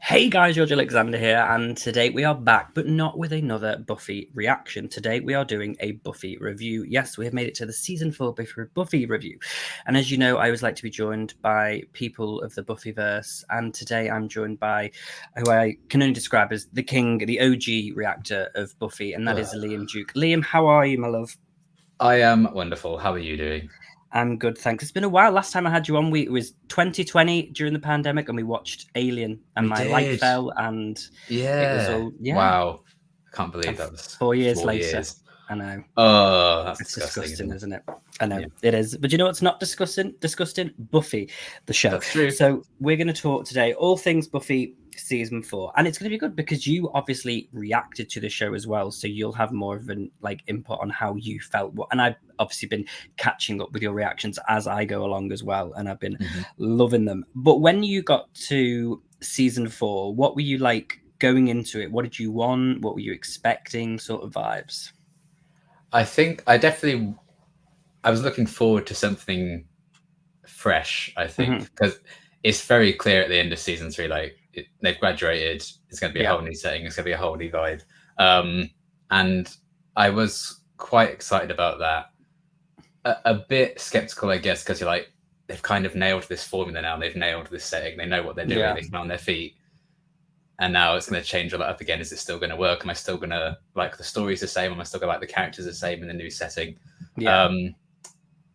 Hey guys, George Alexander here, and today we are back, but not with another Buffy reaction. Today we are doing a Buffy review. Yes, we have made it to the season 4 Buffy review. And as you know, I always like to be joined by people of the Buffyverse, and today I'm joined by who I can only describe as the king, the OG reactor of Buffy, and that is Liam Duke. Liam, how are you, my love? I am wonderful. How are you doing? I'm good, thanks. It's been a while. Last time I had you on, it was 2020 during the pandemic, and we watched Alien, and We my light did. fell, and it was Yeah. all Wow. I can't believe And that was 4 years 4 later, years. I know. Oh, that's It's disgusting, disgusting, isn't it? isn't it? I know Yeah, it is. But you know what's not disgusting? Disgusting? Buffy, the show. that's true. So we're going to talk today all things Buffy season 4, and it's going to be good because you obviously reacted to the show as well, so you'll have more of an input on how you felt. And I've obviously been catching up with your reactions as I go along as well, and I've been Mhm. loving them. But when you got to season 4, what were you like going into it? What did you want? What were you expecting? Sort of vibes. I think I was looking forward to something fresh, I think, Hmm. because it's very clear at the end of season 3, like they've graduated. It's going to be a Yeah. whole new setting. It's going to be a whole new vibe. And I was quite excited about that. A bit skeptical, I guess, because you're like, they've kind of nailed this formula now. They've nailed this setting. They know what they're doing. Yeah. They found their feet. And now it's going to change a lot up again. Is it still going to work? Am I still going to like the stories the same? Am I still going to like the characters the same in the new setting? Yeah. Um,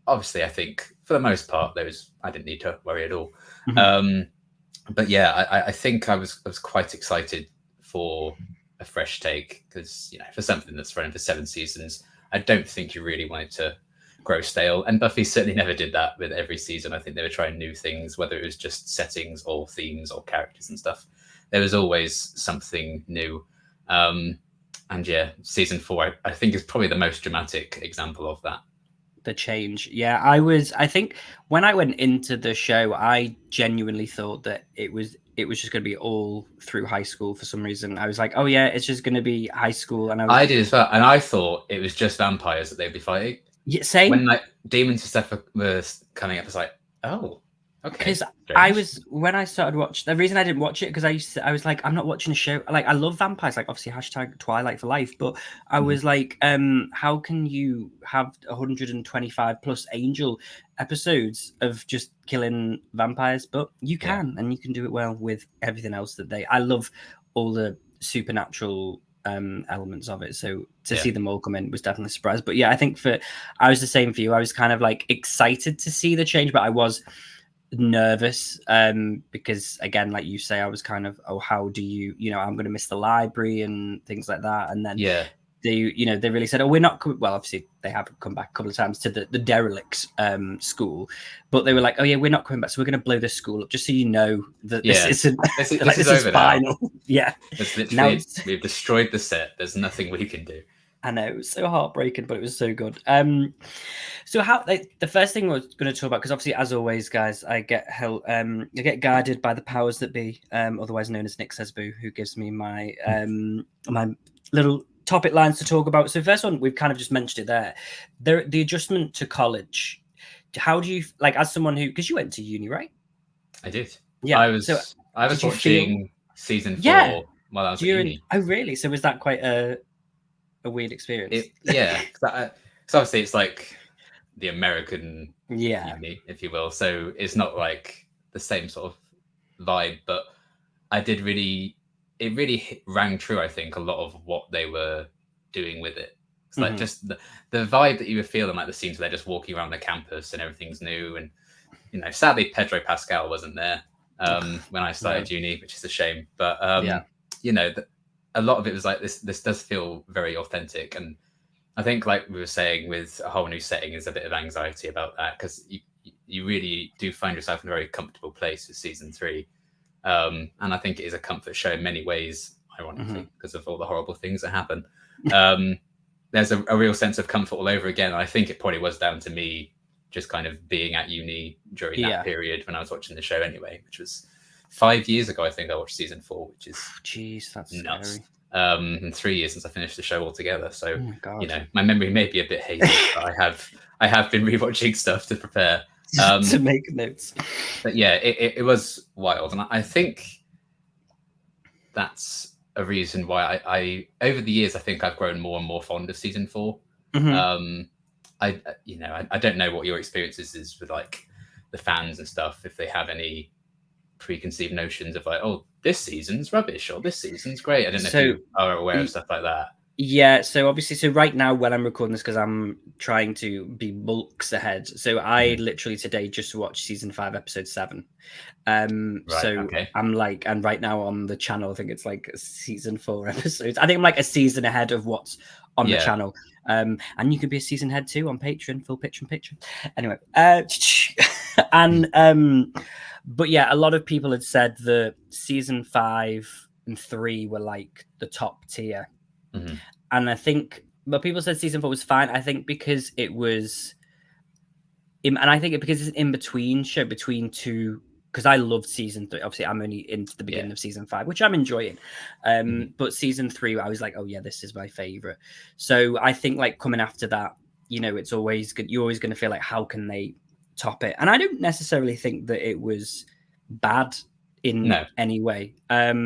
Obviously, I think for the most part, I didn't need to worry at all. Mhm. Um, but yeah, I think I was quite excited for a fresh take because for something that's running for 7 seasons, I don't think you really wanted to grow stale. And Buffy certainly never did that with every season. I think they were trying new things, whether it was just settings or themes or characters and stuff. There was always something new. And yeah, season 4, I think, is probably the most dramatic example of that. The change. Yeah, I think when I went into the show, I genuinely thought that it was just going to be all through high school for some reason. I was like, oh yeah, it's just going to be high school, and I was I did as well, and I thought it was just vampires that they'd be fighting. yeah, same. When like demons and stuff was coming up, it's like, oh, okay, Because I strange. was when I started watching the reason I didn't watch it because I was like I'm not watching a show like I love vampires like obviously hashtag Twilight for life but I Mhm. was like how can you have 125 plus angel episodes of just killing vampires, but you Yeah, can, and you can do it well with everything else that I love all the supernatural elements of it, so to yeah, see them all come in was definitely a surprise. But yeah, I think I was the same for you. I was kind of like excited to see the change, but I was nervous because again like you say I was kind of, oh, how do I'm going to miss the library and things like that, and then yeah, they really said, oh, we're not well, obviously they have come back a couple of times to the derelicts school, but they were like, oh yeah, we're not coming back, so we're going to blow this school up just so you know that this yeah. isn't This like is this is over now. final. Yeah, It's now literally it's we've destroyed the set. There's nothing we can do. I know it was so heartbreaking, but it was so good. So how the first thing I was going to talk about, because obviously, as always, guys, I get guided by the powers that be, otherwise known as Nick Says Boo, who gives me my little topic lines to talk about. So first one, we've kind of just mentioned it there. The adjustment to college. How do you like as someone who, because you went to uni, right? I did. Yeah. I So was I did was you feel? watching season Yeah. 4 while I was at During uni. oh really? So was that quite a weird experience? It yeah, because obviously it's like the American Yeah. uni, if you will. So it's not like the same sort of vibe, but I did really, it really rang true. I think a lot of what they were doing with it. It's like Hmm. just the vibe that you were feeling, like the scenes where they're just walking around the campus and everything's new. And sadly, Pedro Pascal wasn't there when I No. started uni, which is a shame. But Yeah. you know, a lot of it was like this. This does feel very authentic, and I think, like we were saying, with a whole new setting, is a bit of anxiety about that because you really do find yourself in a very comfortable place with season 3, and I think it is a comfort show in many ways, Hmm. ironically, because of all the horrible things that happen. Um, there's a real sense of comfort all over again. I think it probably was down to me just kind of being at uni during that Yeah. period when I was watching the show anyway, which was 5 years ago. I think I watched season 4, which is Jeez, that's nuts. scary. And 3 years since I finished the show altogether. So, Oh my god. my memory may be a bit hazy, but I have been rewatching stuff to prepare. Um, To make notes. but yeah, it was wild, and I think that's a reason why I over the years I think I've grown more and more fond of season 4. Mhm. I don't know what your experiences is with like the fans and stuff, if they have any preconceived notions of like, oh, this season's rubbish or this season's great. I don't know if So you are aware of stuff like that. yeah, so obviously, so right now when I'm recording this, because I'm trying to be bulks ahead. So I literally today just watched season 5, episode 7. Right. So Okay. I'm like, and right now on the channel, I think it's like season 4 episodes. I think I'm like a season ahead of what's on the Yeah. channel. And you can be a season ahead too on Patreon, full picture in picture. Anyway, and but yeah, a lot of people had said that season 5 and 3 were like the top tier. Mm-hmm. And I think, but people said season 4 was fine. I think because it was, and I think because it's an in between show between two. Because I loved season 3. Obviously, I'm only into the beginning of season 5, which I'm enjoying. But season 3, I was like, oh yeah, this is my favorite. So I think like coming after that, it's always good. You're always going to feel like, how can they top it? And I don't necessarily think that it was bad in any way. As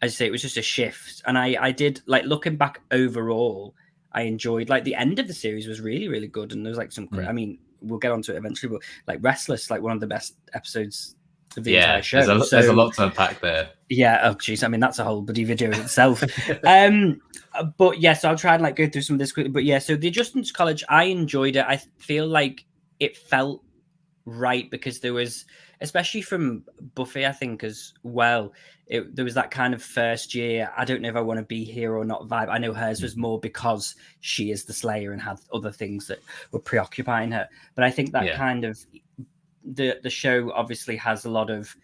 I say, it was just a shift. And I did like looking back overall, I enjoyed like the end of the series was really, really good. And there was like some, I mean, we'll get onto it eventually, but like Restless, like one of the best episodes of the entire show. There's a lot to unpack there. Yeah, oh jeez, I mean that's a whole bloody video in itself. But yeah, so I'll try and like go through some of this quickly. But yeah, so the Adjustments College, I enjoyed it. I feel like it felt right because there was, especially from Buffy, I think as well, there was that kind of first year, I don't know if I want to be here or not vibe. I know hers was more because she is the Slayer and had other things that were preoccupying her. But I think that kind of the show obviously has a lot of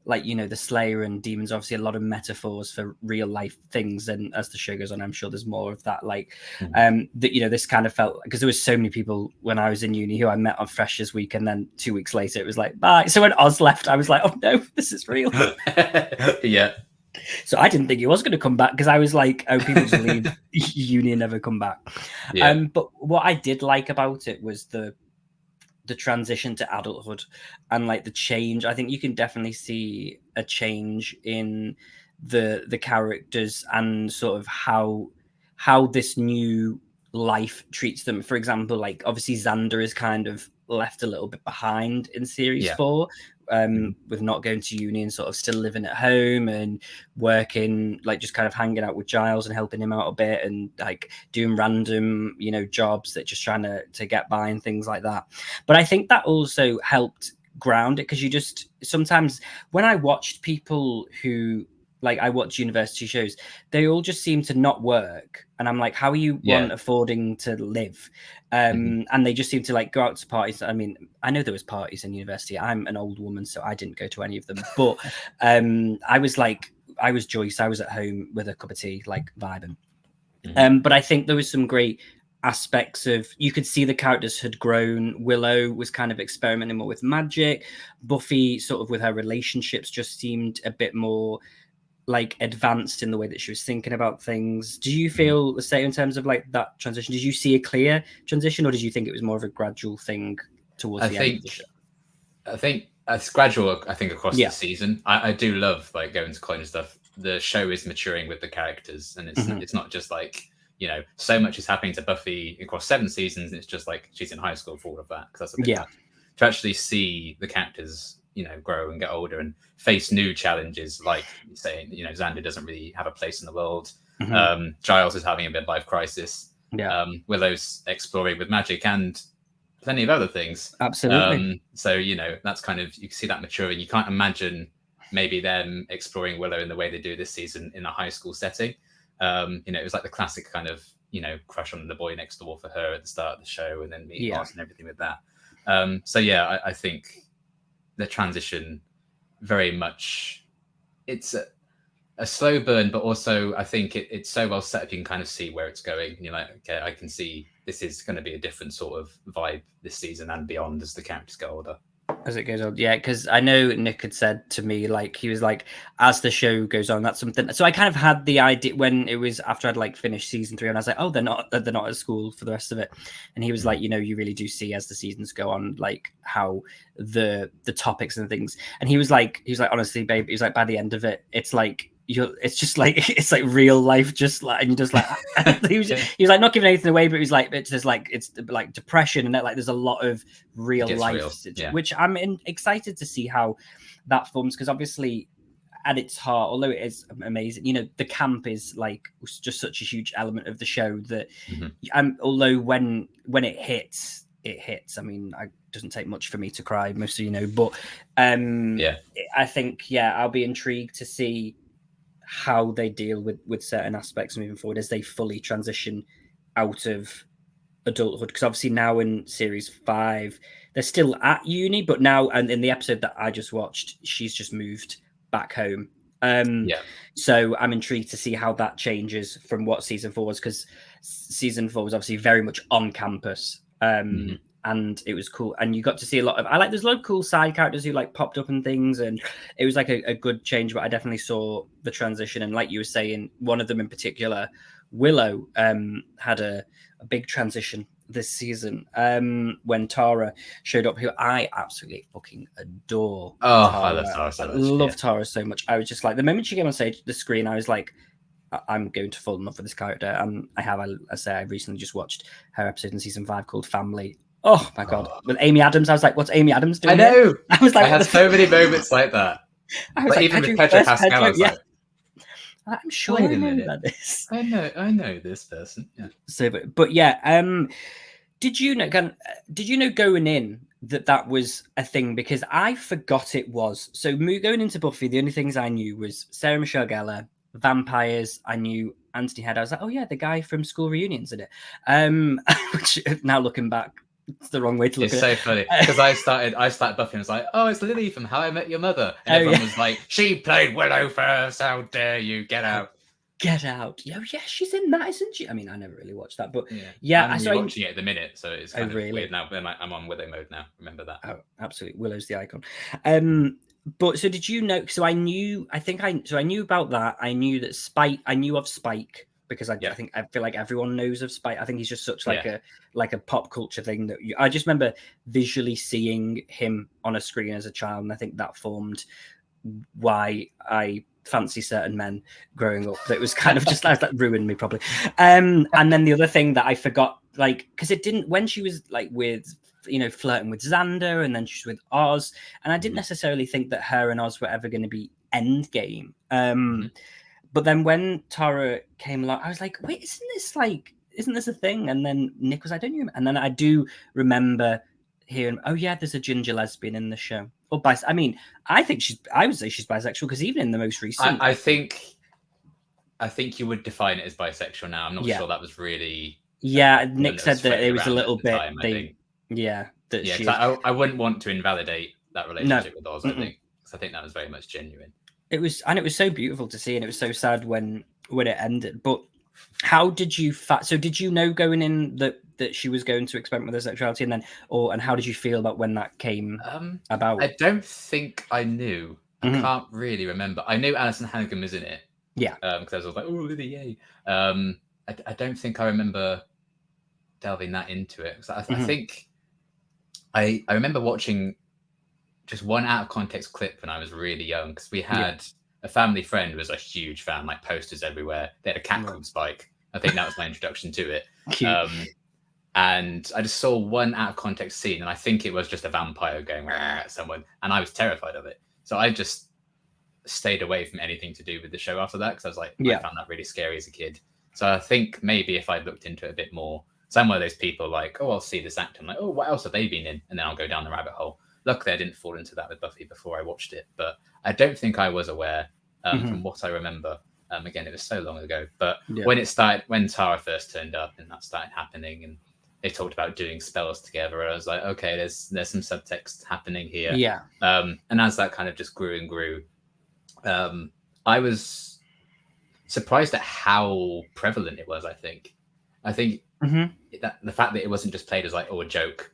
like, the Slayer and demons, obviously a lot of metaphors for real life things. And as the show goes on, I'm sure there's more of that. Like, that, this kind of felt, because there was so many people when I was in uni who I met on Freshers Week. And then 2 weeks later, it was like, bye. So when Oz left, I was like, oh no, this is real. Yeah. So I didn't think he was going to come back because I was like, oh, people just leave uni and never come back. Yeah. But what I did like about it was the transition to adulthood and like the change. I think you can definitely see a change in the characters and sort of how this new life treats them. For example, like obviously Xander is kind of left a little bit behind in series 4, with not going to uni and sort of still living at home and working, like just kind of hanging out with Giles and helping him out a bit and like doing random, jobs that just trying to get by and things like that. But I think that also helped ground it, because you just sometimes when I watched people who, like I watch university shows, they all just seem to not work. And I'm like, how are you affording to live? And they just seem to like go out to parties. I mean, I know there was parties in university. I'm an old woman, so I didn't go to any of them. But I was Joyce. I was at home with a cup of tea, like vibing. But I think there was some great aspects of, you could see the characters had grown. Willow was kind of experimenting more with magic. Buffy sort of with her relationships just seemed a bit more like advanced in the way that she was thinking about things. Do you feel the same in terms of like that transition? Did you see a clear transition, or did you think it was more of a gradual thing towards the end of the show? I think it's gradual. I think across the season, I do love like going to college and stuff. The show is maturing with the characters, and it's not just like, so much is happening to Buffy across 7 seasons. And it's just like she's in high school for all of that, because that's a bit much. To actually see the characters grow and get older and face new challenges, like saying, Xander doesn't really have a place in the world. Giles is having a midlife crisis. Willow's exploring with magic and plenty of other things. Absolutely. So, that's kind of, you can see that maturing. You can't imagine maybe them exploring Willow in the way they do this season in a high school setting. It was like the classic kind of, crush on the boy next door for her at the start of the show, and then meet Oz and everything with that. I think the transition very much, it's a slow burn, but also I think it's so well set up you can kind of see where it's going, and you're like, okay, I can see this is going to be a different sort of vibe this season and beyond as the characters get older. As it goes on, because I know Nick had said to me, like, he was like, as the show goes on, that's something. So I kind of had the idea when it was after I'd like finished season 3, and I was like, oh, they're not at school for the rest of it. And he was like, you really do see as the seasons go on, like how the topics and things. And he was like, honestly, babe, he was like, by the end of it, it's like it's just like it's like real life, just like, and you're just like he was like not giving anything away, but he was like it's like depression, and that like there's a lot of real life which I'm excited to see how that forms, because obviously at its heart, although it is amazing, you know, the camp is like just such a huge element of the show that although when it hits, I mean, it doesn't take much for me to cry, most of you know, but I think I'll be intrigued to see how they deal with certain aspects moving forward as they fully transition out of adulthood, because obviously now in series 5 they're still at uni, but now, and in the episode that I just watched, she's just moved back home. So I'm intrigued to see how that changes from what season 4 was, because season 4 was obviously very much on campus. And it was cool, and you got to see a lot of there's a lot of cool side characters who like popped up and things, and it was like a good change. But I definitely saw the transition, and like you were saying, one of them in particular, Willow, had a big transition this season when Tara showed up, who I absolutely fucking adore. Tara. I love Tara so much. I love Tara so much. I was just like, the moment she came on stage, the screen, I was like, I'm going to fall in love with this character. And I recently just watched her episode in season 5 called Family. Oh my god! With Amy Adams, I was like, "What's Amy Adams doing?" I know. Here? I was like, I had so many moments like that. I was like, even with Pedro Pascal, I was like, I'm sure I know about this. I know this person. Yeah. So, but did you know going in that was a thing? Because I forgot it was. So going into Buffy, the only things I knew was Sarah Michelle Gellar, vampires. I knew Anthony Head. I was like, oh yeah, the guy from School Reunions in it. Which now looking back, it's the wrong way to look at it. It's so funny because I started Buffy and was like, oh, it's Lily from How I Met Your Mother, and everyone was like, she played Willow first. How dare you? Get out! Get out! Yeah, she's in that, isn't she? I mean, I never really watched that, but I'm watching it at the minute, so it's kind of really weird now. I'm on Willow mode now. Remember that? Oh, absolutely. Willow's the icon. But so did you know? So I knew about that. I knew that Spike. I knew of Spike because I feel like everyone knows of Spike. I think he's just such like a pop culture thing that I just remember visually seeing him on a screen as a child, and I think that formed why I fancy certain men growing up. That was kind of just that ruined me probably. And then the other thing that I forgot, like, because it didn't, when she was like with, you know, flirting with Xander, and then she's with Oz, and I didn't necessarily think that her and Oz were ever going to be endgame. But then when Tara came along, I was like, wait, isn't this a thing? And then Nick was, I don't know. And then I do remember hearing, oh yeah, there's a ginger lesbian in the show. Or I mean, I would say she's bisexual, because even in the most recent, I think you would define it as bisexual now. I'm not sure that was really. Nick said that it was a little bit. Time, I wouldn't want to invalidate that relationship with Oz. I think, because I think that was very much genuine. It was so beautiful to see, and it was so sad when it ended. But how did you so did you know going in that she was going to experiment with her sexuality, and then and how did you feel about when that came about? I don't think I knew. I can't really remember. I knew Alison Hannigan was in it. Yeah. Because I was like, oh, Lily, yay. I don't think I remember delving that into it. I think I remember watching just one out of context clip when I was really young, because we had a family friend who was a huge fan, like posters everywhere. They had a cat called Spike. I think that was my introduction to it. And I just saw one out of context scene, and I think it was just a vampire going at someone, and I was terrified of it. So I just stayed away from anything to do with the show after that, because I was like, I found that really scary as a kid. So I think maybe if I looked into it a bit more, so I'm one of those people like, oh, I'll see this actor, I'm like, oh, what else have they been in? And then I'll go down the rabbit hole. Luckily, I didn't fall into that with Buffy before I watched it, but I don't think I was aware from what I remember. Again, it was so long ago, but when Tara first turned up and that started happening, and they talked about doing spells together, I was like, okay, there's some subtext happening here. Yeah. And as that kind of just grew and grew, I was surprised at how prevalent it was. I think that the fact that it wasn't just played as like, a joke.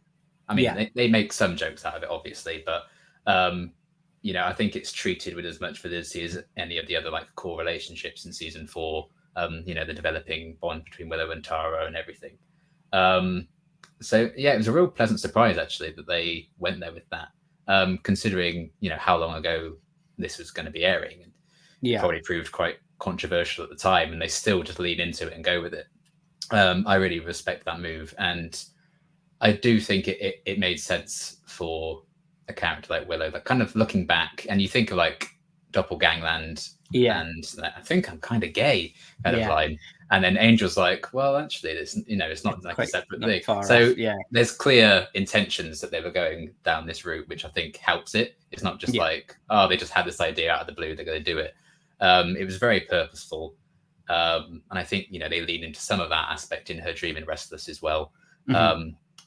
I mean, they make some jokes out of it, obviously, but I think it's treated with as much validity as any of the other like core relationships in season 4. The developing bond between Willow and Tara and everything. So it was a real pleasant surprise actually that they went there with that, considering how long ago this was going to be airing. And Yeah. probably proved quite controversial at the time, and they still just lean into it and go with it. I really respect that move, and I do think it made sense for a character like Willow. Like, kind of looking back, and you think of like Doppelgangland, Yeah. and I think I'm kind of gay kind of Yeah. line, and then Angel's like, well, actually, it's it's not like a Quite separate not thing. far So off. Yeah. there's clear intentions that they were going down this route, which I think helps it. It's not just Yeah. like, oh, they just had this idea out of the blue, they're going to do it. It was very purposeful. And I think they lean into some of that aspect in her Dream and Restless as well,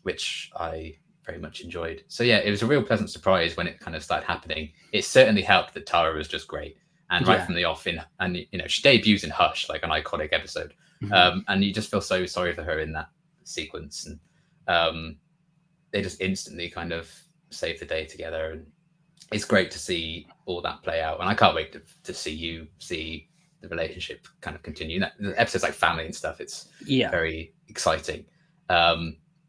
which I very much enjoyed. So yeah, it was a real pleasant surprise when it kind of started happening. It certainly helped that Tara was just great, and right Yeah. from the off, and she debuts in Hush, like an iconic episode, and you just feel so sorry for her in that sequence, and they just instantly kind of save the day together, and it's great to see all that play out. And I can't wait to see the relationship kind of continue. The episodes like family and stuff, it's very exciting.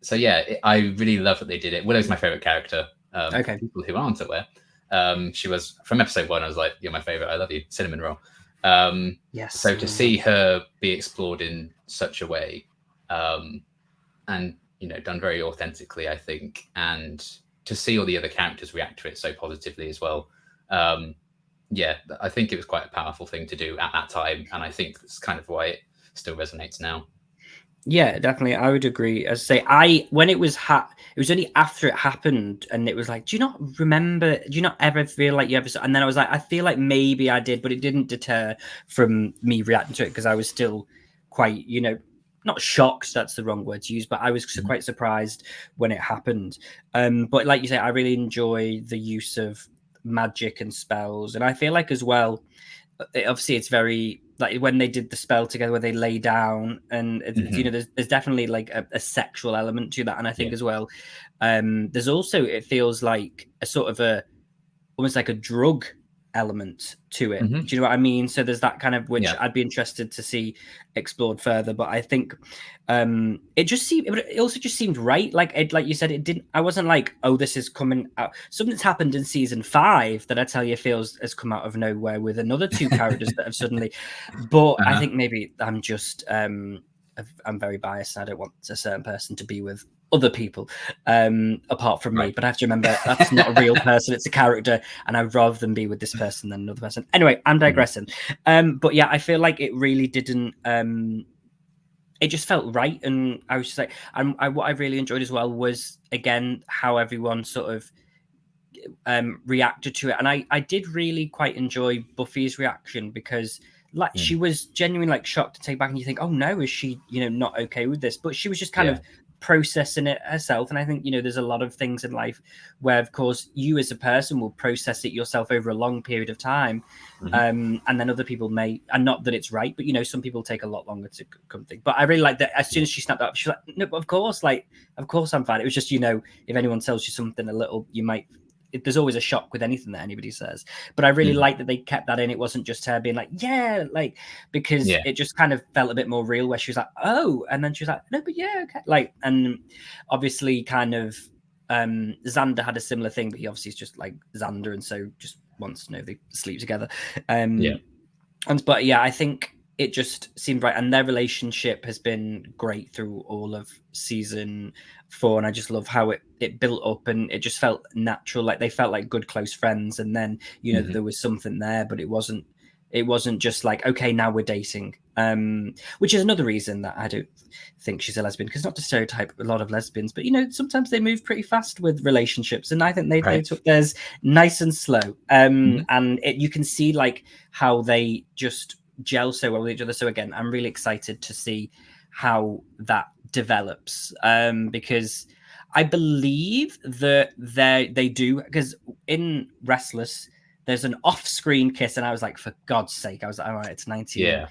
So yeah, I really love that they did it. Willow's my favorite character. For people who aren't aware, she was from episode 1. I was like, "You're my favorite. I love you, cinnamon roll." Yes. So to see her be explored in such a way, and done very authentically, I think, and to see all the other characters react to it so positively as well. Yeah, I think it was quite a powerful thing to do at that time, and I think that's kind of why it still resonates now. Yeah, definitely. I would agree. As I say, when it was it was only after it happened, and it was like, do you not remember? Do you not ever feel like you ever? And then I was like, I feel like maybe I did, but it didn't deter from me reacting to it because I was still quite, not shocked. That's the wrong word to use, but I was quite surprised when it happened. But like you say, I really enjoy the use of magic and spells, and I feel like as well, obviously it's very like when they did the spell together where they lay down, and there's definitely like a sexual element to that, and I think as well there's also, it feels like a sort of almost like a drug element to it. Do you know what I mean? So there's that kind of, which I'd be interested to see explored further, but I think it also just seemed right. Like you said, it didn't, I wasn't like, oh, this is coming out, something that's happened in season 5 that I tell you feels has come out of nowhere with another 2 characters that have suddenly, but I think maybe I'm just I'm very biased. I don't want a certain person to be with other people apart from me, but I have to remember that's not a real person, it's a character, and I'd rather them be with this person than another person. Anyway, I'm digressing. But yeah, I feel like it really didn't it just felt right, and I was just like, what I really enjoyed as well was, again, how everyone sort of reacted to it, and I did really quite enjoy Buffy's reaction, because like she was genuinely like shocked to take back, and you think, oh no, is she not okay with this? But she was just kind of processing it herself, and I think there's a lot of things in life where, of course, you as a person will process it yourself over a long period of time, and then other people may, and not that it's right, but some people take a lot longer to come think. But I really like that as soon as she snapped up, she's like, no, of course I'm fine. It was just, if anyone tells you something a little, you might, there's always a shock with anything that anybody says, but I really like that they kept that in. It wasn't just her being like, because it just kind of felt a bit more real, where she was like, oh, and then she was like, no, but yeah, okay. And obviously kind of Xander had a similar thing, but he obviously is just like Xander, and so just wants to know they sleep together. But yeah, I think it just seemed right, and their relationship has been great through all of season 4, and I just love how it built up, and it just felt natural, like they felt like good close friends, and then there was something there, but it wasn't just like, okay, now we're dating, which is another reason that I don't think she's a lesbian, because not to stereotype a lot of lesbians, but sometimes they move pretty fast with relationships, and I think they took theirs nice and slow, and you can see like how they just gel so well with each other. So again, I'm really excited to see how that develops, because I believe that they do, because in Restless there's an off-screen kiss, and I was like, for God's sake, I was like, all right, it's 19. Yeah.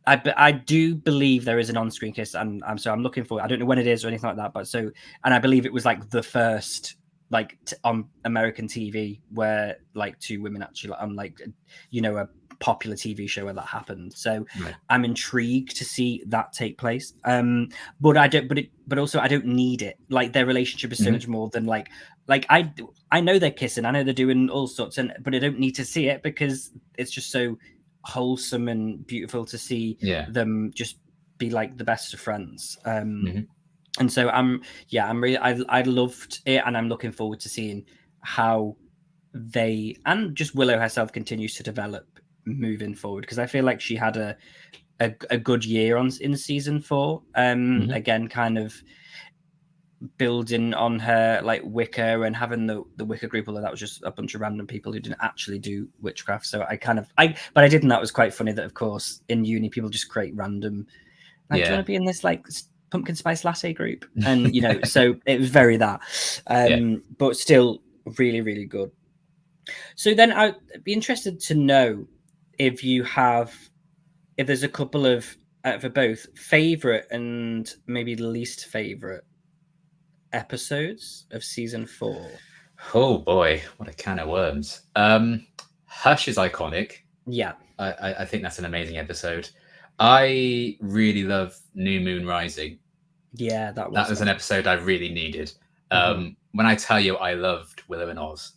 I do believe there is an on-screen kiss, and I'm looking for it. I don't know when it is or anything like that, but and I believe it was like the first like on American TV where like 2 women actually on like a popular TV show where that happened. So I'm intrigued to see that take place. But I don't. But also I don't need it. Like their relationship is so much more than like I know they're kissing. I know they're doing all sorts, but I don't need to see it because it's just so wholesome and beautiful to see Yeah. them just be like the best of friends. Mhm. And so I'm really I loved it, and I'm looking forward to seeing how they and just Willow herself continues to develop moving forward, because I feel like she had a good year in season 4. Mhm. Again, kind of building on her like Wicca and having the Wicca group, although that was just a bunch of random people who didn't actually do witchcraft. So but I did, and that was quite funny that of course in uni people just create random, like, do you Yeah. want to be in this like pumpkin spice latte group? And so it was very that, Yeah. but still really, really good. So then I'd be interested to know if there's a couple of for both favorite and maybe least favorite episodes of season 4. Oh boy, what a can of worms. Hush is iconic. Yeah, I think that's an amazing episode. I really love New Moon Rising. yeah, That was was an episode I really needed. Mhm. When I tell you I loved Willow and Oz,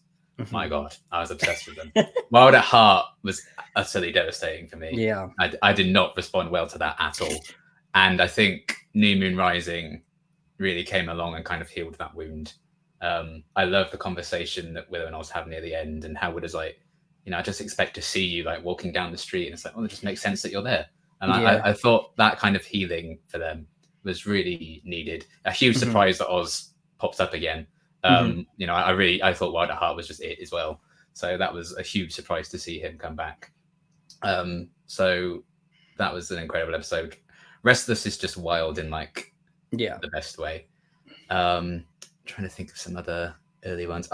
my Mhm. God, I was obsessed with them. Wild at Heart was utterly devastating for me. Yeah, I did not respond well to that at all. And I think New Moon Rising really came along and kind of healed that wound. I love the conversation that Willow and Oz have near the end, and how Willow's like, I just expect to see you like walking down the street, and it's like, well, it just makes sense that you're there. And yeah, I thought that kind of healing for them was really needed. A huge Mhm. surprise that Oz pops up again. Mhm. I thought Wild at Heart was just it as well. So that was a huge surprise to see him come back. So that was an incredible episode. Restless is just wild in like yeah, the best way. Trying to think of some other early ones.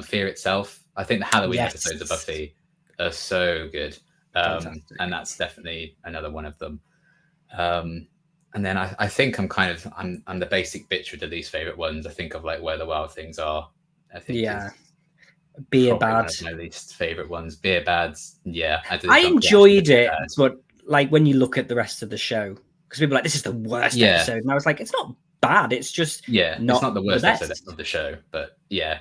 Fear Itself. I think the Halloween yes, episodes of Buffy are so good. fantastic. And that's definitely another one of them. And then I think I'm the basic bitch with the least favorite ones. I think of like Where the Wild Things Are. I think Yeah, is Beer probably one Bad. of my least favorite ones. Beer Bads, yeah, I enjoyed it, bad. but like when you look at the rest of the show, because people are like, this is the worst Yeah. episode, and I was like, it's not bad. It's just It's not the worst episode best. of the show, but yeah,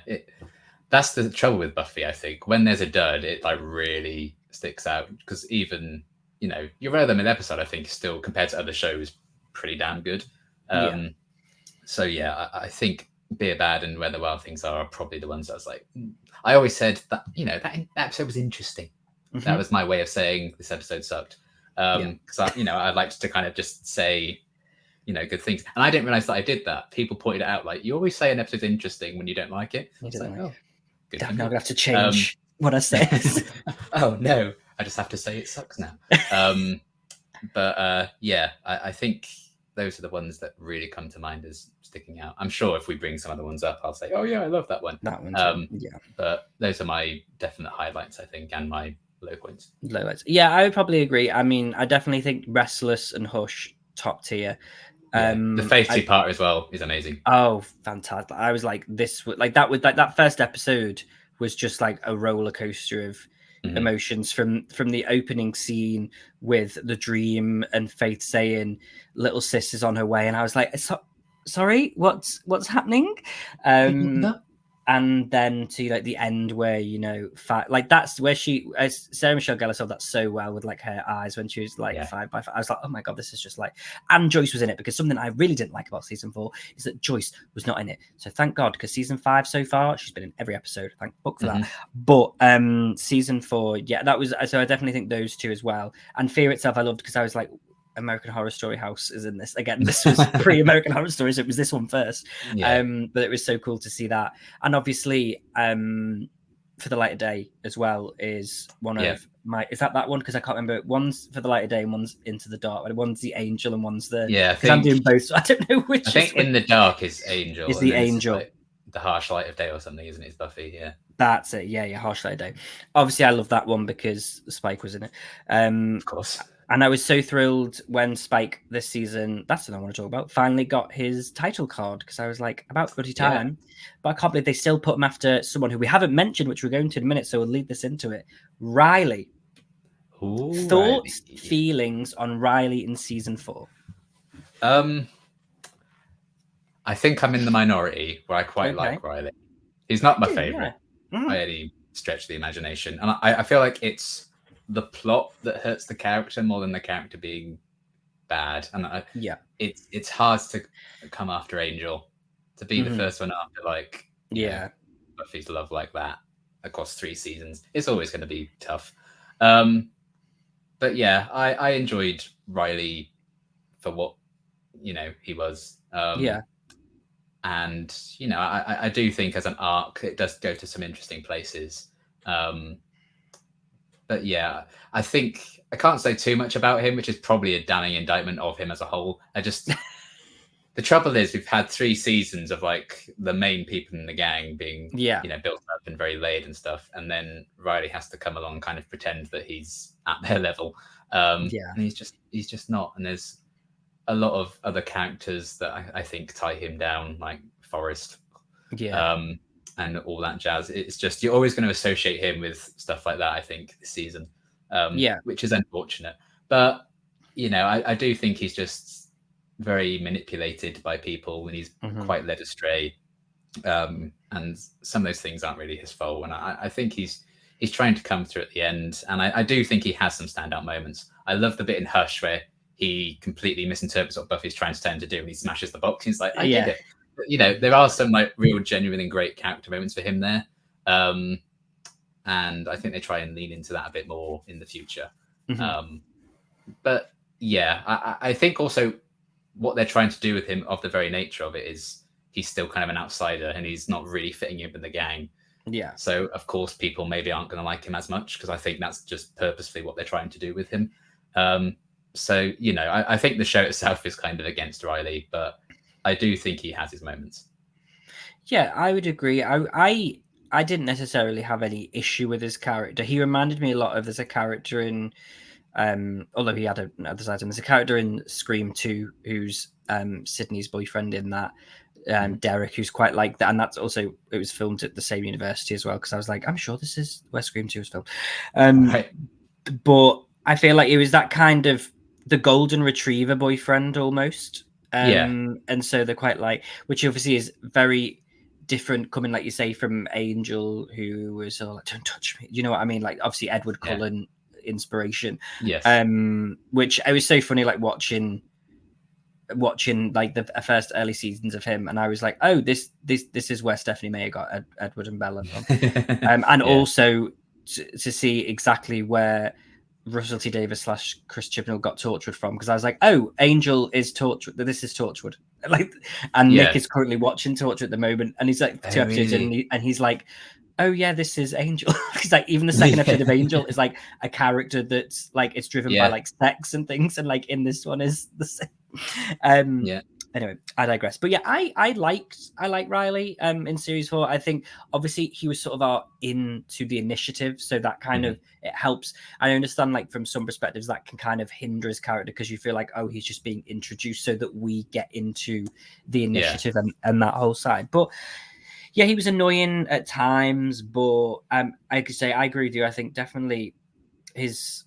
that's the trouble with Buffy. I think when there's a dud, it like really sticks out, because even your Rare Them episode, I think, is still, compared to other shows, pretty damn good. Yeah. So yeah, I think Beer Bad and Where the Wild Things Are probably the ones that I was like, I always said that that episode was interesting. Mhm. That was my way of saying this episode sucked. Because I liked to kind of just say good things. And I didn't realize that I did that. People pointed it out, like, you always say an episode's interesting when you don't like it. It's like, oh, good. I'm now gonna have to change what I say. Oh no, I just have to say it sucks now. But yeah, I think those are the ones that really come to mind as sticking out. I'm sure if we bring some other ones up, I'll say, oh yeah, I love that one. That one too. Yeah. But those are my definite highlights, I think, and my low points. Yeah, I would probably agree. I mean, I definitely think Restless and Hush top tier. The Faith Two part as well is amazing. Oh, fantastic! I was like, that first episode was just like a roller coaster of emotions, from the opening scene with the dream and Faith saying little sis is on her way, and I was like, sorry, what's happening? And then to like the end where like that's where Sarah Michelle Gellar saw that so well with like her eyes when she was like 5 by 5. I was like, oh my god, this is just like. And Joyce was in it, because something I really didn't like about season 4 is that Joyce was not in it. So thank God, because season 5 so far she's been in every episode. Thank fuck for that. But season 4, yeah, that was. So I definitely think those two as well. And Fear Itself I loved, because I was like, American Horror Story House is in this again. This was pre-American Horror Story, so it was this one first. But it was so cool to see that. And obviously For the Light of Day as well is one of my. Is that one? Because I can't remember. One's For the Light of Day and one's Into the Dark. One's the angel and one's the. Because I'm doing both, so I don't know which. I think In the Dark is angel. Is the angel like the Harsh Light of Day or something, isn't it? It's Buffy. Yeah. That's it. Yeah, Harsh Light of Day. Obviously, I love that one because Spike was in it. Of course. And I was so thrilled when Spike this season, that's what I want to talk about, finally got his title card, because I was like, about bloody time. But I can't believe they still put him after someone who we haven't mentioned, which we're going to in a minute, so we'll lead this into it. Riley. Ooh, Thoughts, Riley. Feelings on Riley in season 4? I think I'm in the minority where I quite like Riley. He's not my favorite by any stretch of the imagination. And I feel like it's the plot that hurts the character more than the character being bad. And Yeah. it's hard to come after Angel, to be the Mhm. first one after, like, Yeah. Buffy's love like that across 3 seasons. It's always going to be tough. Um, but yeah, I enjoyed Riley for what he was. Yeah. And I do think as an arc, it does go to some interesting places. Um, but yeah, I think I can't say too much about him, which is probably a damning indictment of him as a whole. The trouble is we've had 3 seasons of like the main people in the gang being Yeah. built up and very laid and stuff, and then Riley has to come along and kind of pretend that he's at their level, Yeah. and he's just not. And there's a lot of other characters that I think tie him down, like Forrest, Yeah. um, and all that jazz. It's just you're always going to associate him with stuff like that. I think this season, Yeah. which is unfortunate. But I do think he's just very manipulated by people, and he's Mhm. quite led astray. And some of those things aren't really his fault. And I think he's trying to come through at the end. And I do think he has some standout moments. I love the bit in Hush where he completely misinterprets what Buffy's trying to tell him to do, and he smashes the box. He's like, I get Yeah. it. But, there are some like real, genuine, and great character moments for him there. And I think they try and lean into that a bit more in the future. Mhm. But yeah, I think also what they're trying to do with him, of the very nature of it, is he's still kind of an outsider and he's not really fitting in with the gang. Yeah. So of course people maybe aren't going to like him as much, because I think that's just purposefully what they're trying to do with him. So I think the show itself is kind of against Riley, but I do think he has his moments. Yeah, I would agree. I didn't necessarily have any issue with his character. He reminded me a lot of there's a character in although he had another side, and there's a character in Scream 2 who's Sydney's boyfriend in that. Derek, who's quite like that, and that's also it was filmed at the same university as well. Because I was like, I'm sure this is where Scream 2 was filmed. Right. But I feel like it was that kind of the golden retriever boyfriend almost. Yeah. And so they're quite like, which obviously is very different coming, like you say, from Angel, who was all like, don't touch me. You know what I mean? Like obviously Edward Yeah. Cullen inspiration. Yes. Which it was so funny, like watching like the first early seasons of him, and I was like, oh, this is where Stephanie Meyer got Edward and Bella from. And Yeah. also to see exactly where Russell T Davies / Chris Chibnall got Torchwood from, because I was like, oh, Angel is Torchwood. This is Torchwood. Like, and Yeah. Nick is currently watching Torchwood at the moment, and he's like 2 episodes in, and he's like, oh yeah, this is Angel. He's like, even the second episode of Angel is like a character that's like it's driven by like sex and things, and like in this one is the same. Yeah. Anyway, I digress. But yeah, I like Riley in series 4. I think obviously he was sort of into the initiative, so that kind of it helps. I understand, like from some perspectives, that can kind of hinder his character, because you feel like, oh, he's just being introduced so that we get into the initiative and that whole side. But yeah, he was annoying at times, but I could say I agree with you. I think definitely his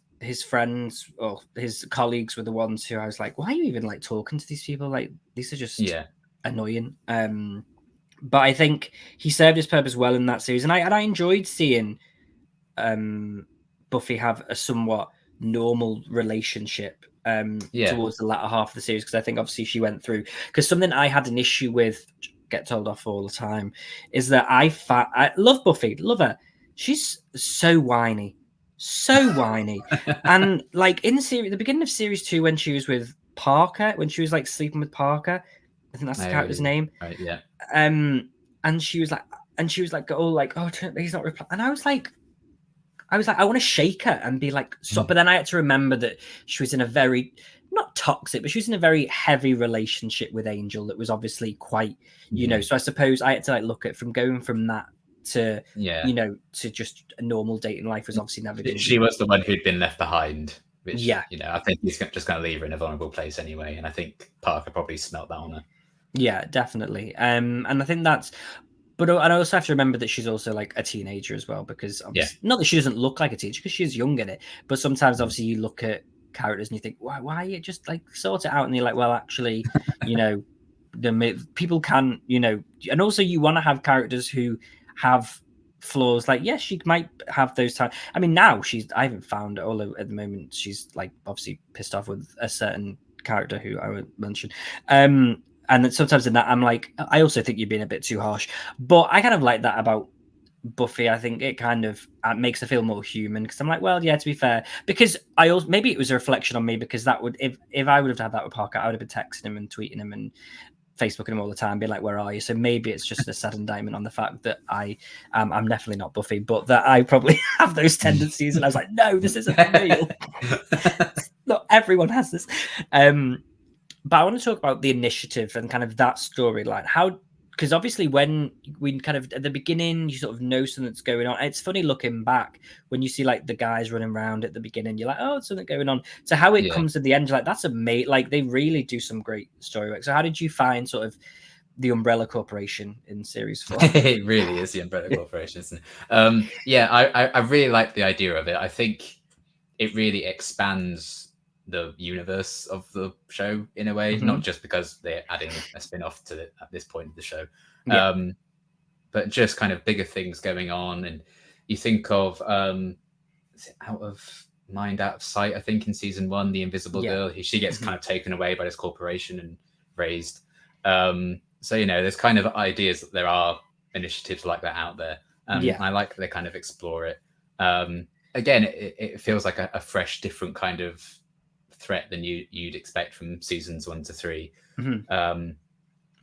friends or his colleagues were the ones who I was like, why are you even like talking to these people? Like, these are just annoying. But I think he served his purpose well in that series, and I enjoyed seeing Buffy have a somewhat normal relationship towards the latter half of the series, because I think obviously she went through, because something I had an issue with, get told off all the time, is that I love Buffy, love her. She's so whiny. And like in the beginning of series 2, when she was with Parker, when she was like sleeping with Parker, I think that's the character's name. Right, yeah. And she was like, oh, like, oh, he's not replying. And I was like, I want to shake her and be like, stop. But then I had to remember that she was in a very, not toxic, but she was in a very heavy relationship with Angel that was obviously quite, so I suppose I had to like look at from going from that to, to just a normal dating life was obviously never going to be. She was the one who'd been left behind, which, I think he's just going to leave her in a vulnerable place anyway. And I think Parker probably smelt that on her. Yeah, definitely. And I think that's, but I also have to remember that she's also like a teenager as well, because not that she doesn't look like a teenager, because she's young in it, but sometimes obviously you look at characters and you think, why you just like sort it out, and you're like, well, actually, the people can, and also you want to have characters who have flaws. Like, yes, she might have those times. I mean, now I haven't found it, although at the moment she's like obviously pissed off with a certain character who I won't mention. And then sometimes in that, I'm like, I also think you're being a bit too harsh. But I kind of like that about Buffy. I think it kind of makes her feel more human because I'm like, well, yeah, to be fair, because I also maybe it was a reflection on me because that would if I would have had that with Parker, I would have been texting him and tweeting him and Facebooking him all the time, being like, "Where are you?" So maybe it's just a sad indictment on the fact that I'm definitely not Buffy, but that I probably have those tendencies. And I was like, "No, this isn't real. Not everyone has this." But I want to talk about the initiative and kind of that storyline. How, because obviously when we kind of at the beginning you sort of know something's going on. It's funny looking back when you see like the guys running around at the beginning. You're like, oh, there's something going on. So how it Yeah. comes to the end, you're like that's amazing. Like they really do some great story work. So how did you find sort of the Umbrella Corporation in series 4? It really is the Umbrella Corporation, isn't it? Yeah, I really like the idea of it. I think it really expands the universe of the show in a way, not just because they're adding a spin-off to it at this point of the show, Yeah. but just kind of bigger things going on. And you think of is it Out of Mind, Out of Sight, I think in season 1, the Invisible Girl, she gets kind of taken away by this corporation and raised. So, you know, there's kind of ideas that there are initiatives like that out there. I like that they kind of explore it. Again, it feels like a fresh, different kind of threat than you'd expect from seasons 1 to 3. And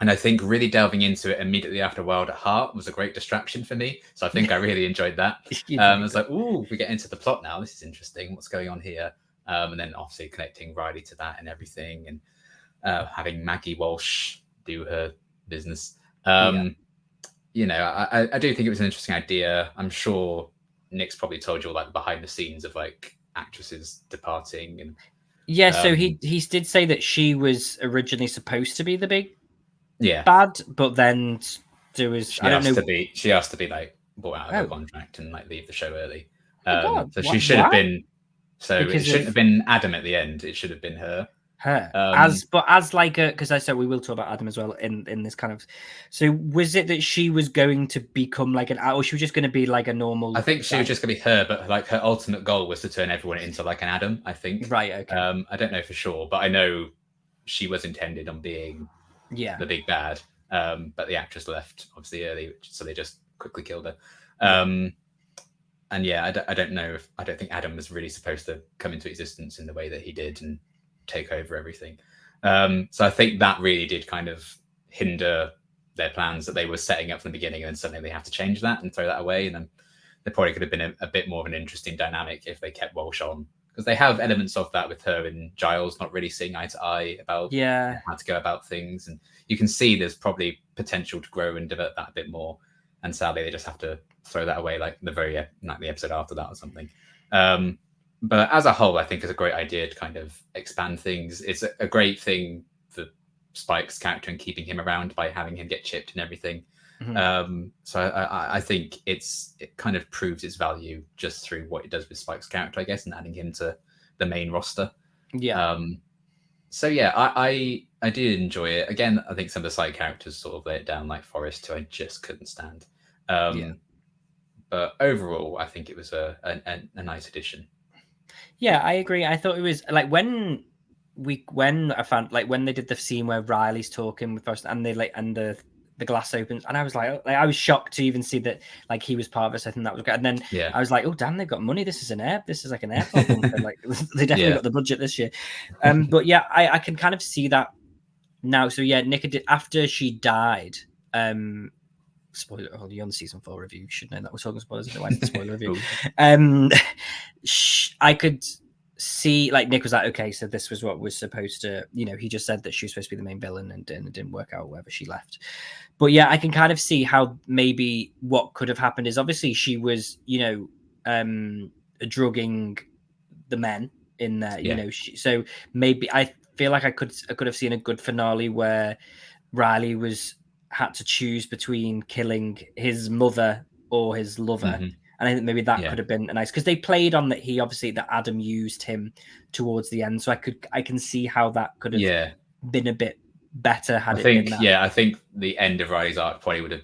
I think really delving into it immediately after Wild at Heart was a great distraction for me. So I think I really enjoyed that. I was like, ooh, we get into the plot now. This is interesting. What's going on here? And then obviously connecting Riley to that and everything, and having Maggie Walsh do her business. You know, I do think it was an interesting idea. I'm sure Nick's probably told you all like the behind the scenes of like actresses departing and so he did say that she was originally supposed to be the big yeah bad, but then there was she I don't asked know. to be like bought out of her contract and like leave the show early. Oh my God. So she should have been. So because it shouldn't have been Adam at the end. It should have been her. As like a, because I said we will talk about Adam as well in this kind of. So was it that she was going to become like or she was just going to be like a normal? I think she was just going to be her, but like her ultimate goal was to turn everyone into like an Adam. I think. Right. Okay. I don't know for sure, but I know she was intended on being the big bad. But the actress left obviously early, so they just quickly killed her. And yeah, I don't know if I don't think Adam was really supposed to come into existence in the way that he did and take over everything. So I think that really did kind of hinder their plans that they were setting up from the beginning, and suddenly they have to change that and throw that away. And then there probably could have been a bit more of an interesting dynamic if they kept Walsh on, because they have elements of that with her and Giles not really seeing eye to eye about how to go about things, and you can see there's probably potential to grow and develop that a bit more. And sadly, they just have to throw that away like the episode after that or something. But as a whole, I think it's a great idea to kind of expand things. It's a great thing for Spike's character and keeping him around by having him get chipped and everything. So I think it kind of proves its value just through what it does with Spike's character, I guess, and adding him to the main roster. So yeah, I did enjoy it. Again, I think some of the side characters sort of let it down, like Forrest, who I just couldn't stand. But overall, I think it was a nice addition. Yeah, I agree. I thought it was like when I found like when they did the scene where Riley's talking with Forrest and they like and the glass opens, and I was like I was shocked to even see that like he was part of this. I think that was good. And then I was like, oh damn, they've got money. This is like an airport bunker. Like they definitely got the budget this year. But yeah, I can kind of see that now. So yeah, Nick after she died. Spoiler, you're on the season 4 review. You should know that we're talking spoilers. Otherwise, it's a spoiler review. I could see like Nick was like, okay, so this was what was supposed to, he just said that she was supposed to be the main villain and it didn't work out wherever she left. But yeah, I can kind of see how maybe what could have happened is obviously she was, drugging the men in there, so maybe I feel like I could have seen a good finale where Riley had to choose between killing his mother or his lover. And I think maybe that could have been nice because they played on that that Adam used him towards the end. So I can see how that could have been a bit better had it been that. Yeah, I think the end of Riley's arc probably would have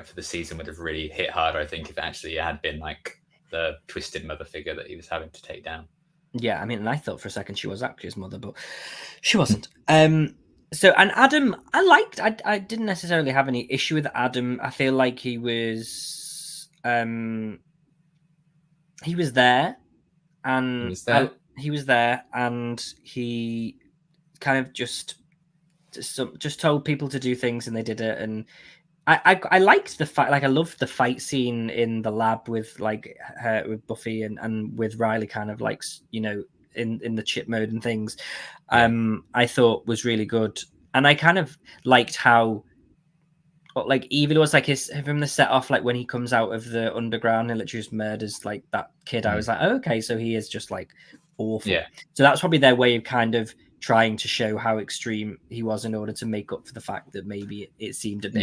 for the season would have really hit harder, I think, if it actually had been like the twisted mother figure that he was having to take down. Yeah, I mean, and I thought for a second she was actually his mother, but she wasn't. So and Adam, I liked. I didn't necessarily have any issue with Adam. I feel like he was there, He and was there. he was there, and he kind of just told people to do things, and they did it. And I liked the fight. Like I loved the fight scene in the lab with like her, with Buffy and with Riley, kind of like in the chip mode and things. Yeah. I thought was really good, and I kind of liked how like even it was like his from the set off, like when he comes out of the underground and literally just murders like that kid. I was like, oh, okay, so he is just like awful. Yeah. So that's probably their way of kind of trying to show how extreme he was in order to make up for the fact that maybe it seemed a bit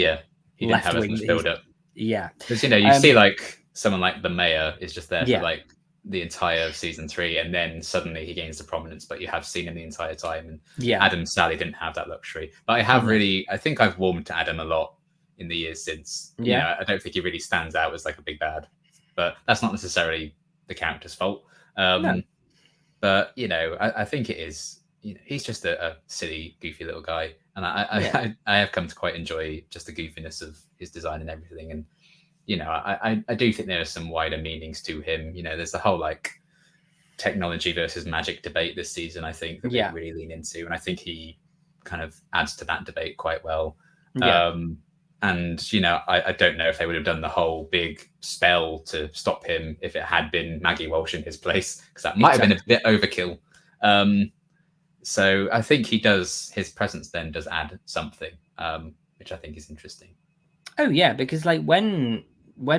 He didn't left have as wing. much build up. Yeah, Because you see like someone like the mayor is just there yeah, for like the entire season 3, and then suddenly he gains the prominence, but you have seen him the entire time. And yeah, Adam sadly didn't have that luxury. But I think I've warmed to Adam a lot in the years since. yeah. I don't think he really stands out as like a big bad, but that's not necessarily the character's fault. No. But I think it is. He's just a silly, goofy little guy, and I have come to quite enjoy just the goofiness of his design and everything. And I do think there are some wider meanings to him. There's the whole like technology versus magic debate this season, I think, that they really lean into, and I think he kind of adds to that debate quite well. Yeah. And I don't know if they would have done the whole big spell to stop him if it had been Maggie Walsh in his place, because that might have been a bit overkill. So I think his presence then does add something, which I think is interesting. Oh yeah, because like when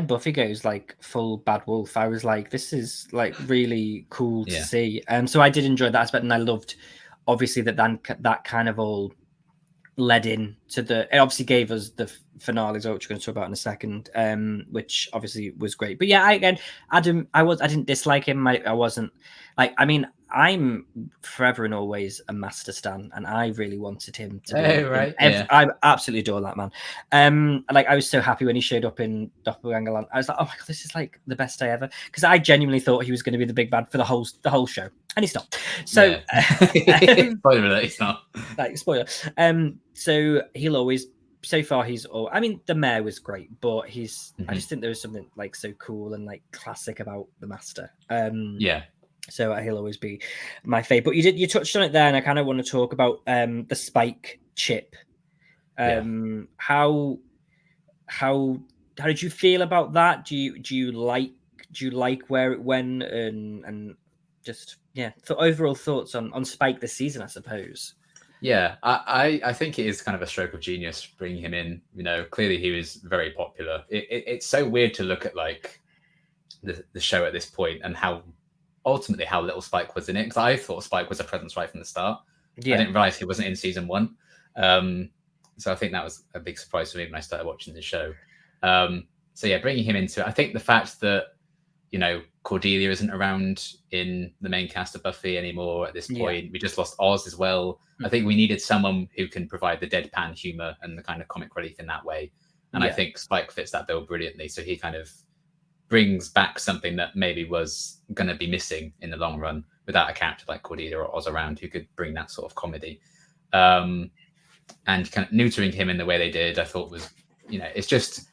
Buffy goes like full bad wolf, I was like, this is like really cool to see. So I did enjoy that aspect, and I loved obviously that kind of all led in to it obviously gave us the finales, which we're going to talk about in a second, which obviously was great. But yeah, again, Adam, I didn't dislike him. I wasn't like, I mean, I'm forever and always a Master Stan, and I really wanted him to be right. I absolutely adore that man. Like I was so happy when he showed up in Doppelganger Land. I was like, oh my god, this is like the best day ever, because I genuinely thought he was going to be the big bad for the whole show, and he's not. So spoiler alert, he's not. Like spoiler. So he'll always. So far, he's all. I mean, the mayor was great, but he's. I just think there was something like so cool and like classic about the Master. So he'll always be my favorite. But you touched on it there, and I kind of want to talk about the Spike chip. How did you feel about that? Do you like where it went, and just overall thoughts on Spike this season, I suppose. Yeah, I think it is kind of a stroke of genius bringing him in. Clearly he was very popular. It's so weird to look at like the show at this point and how little Spike was in it, because I thought Spike was a presence right from the start. I didn't realize he wasn't in season 1. So I think that was a big surprise for me when I started watching the show. So yeah, bringing him into it, I think the fact that Cordelia isn't around in the main cast of Buffy anymore at this point. We just lost Oz as well. I think we needed someone who can provide the deadpan humor and the kind of comic relief in that way. And I think Spike fits that bill brilliantly. So he kind of brings back something that maybe was going to be missing in the long run without a character like Cordelia or Oz around who could bring that sort of comedy. And kind of neutering him in the way they did, I thought was, it's just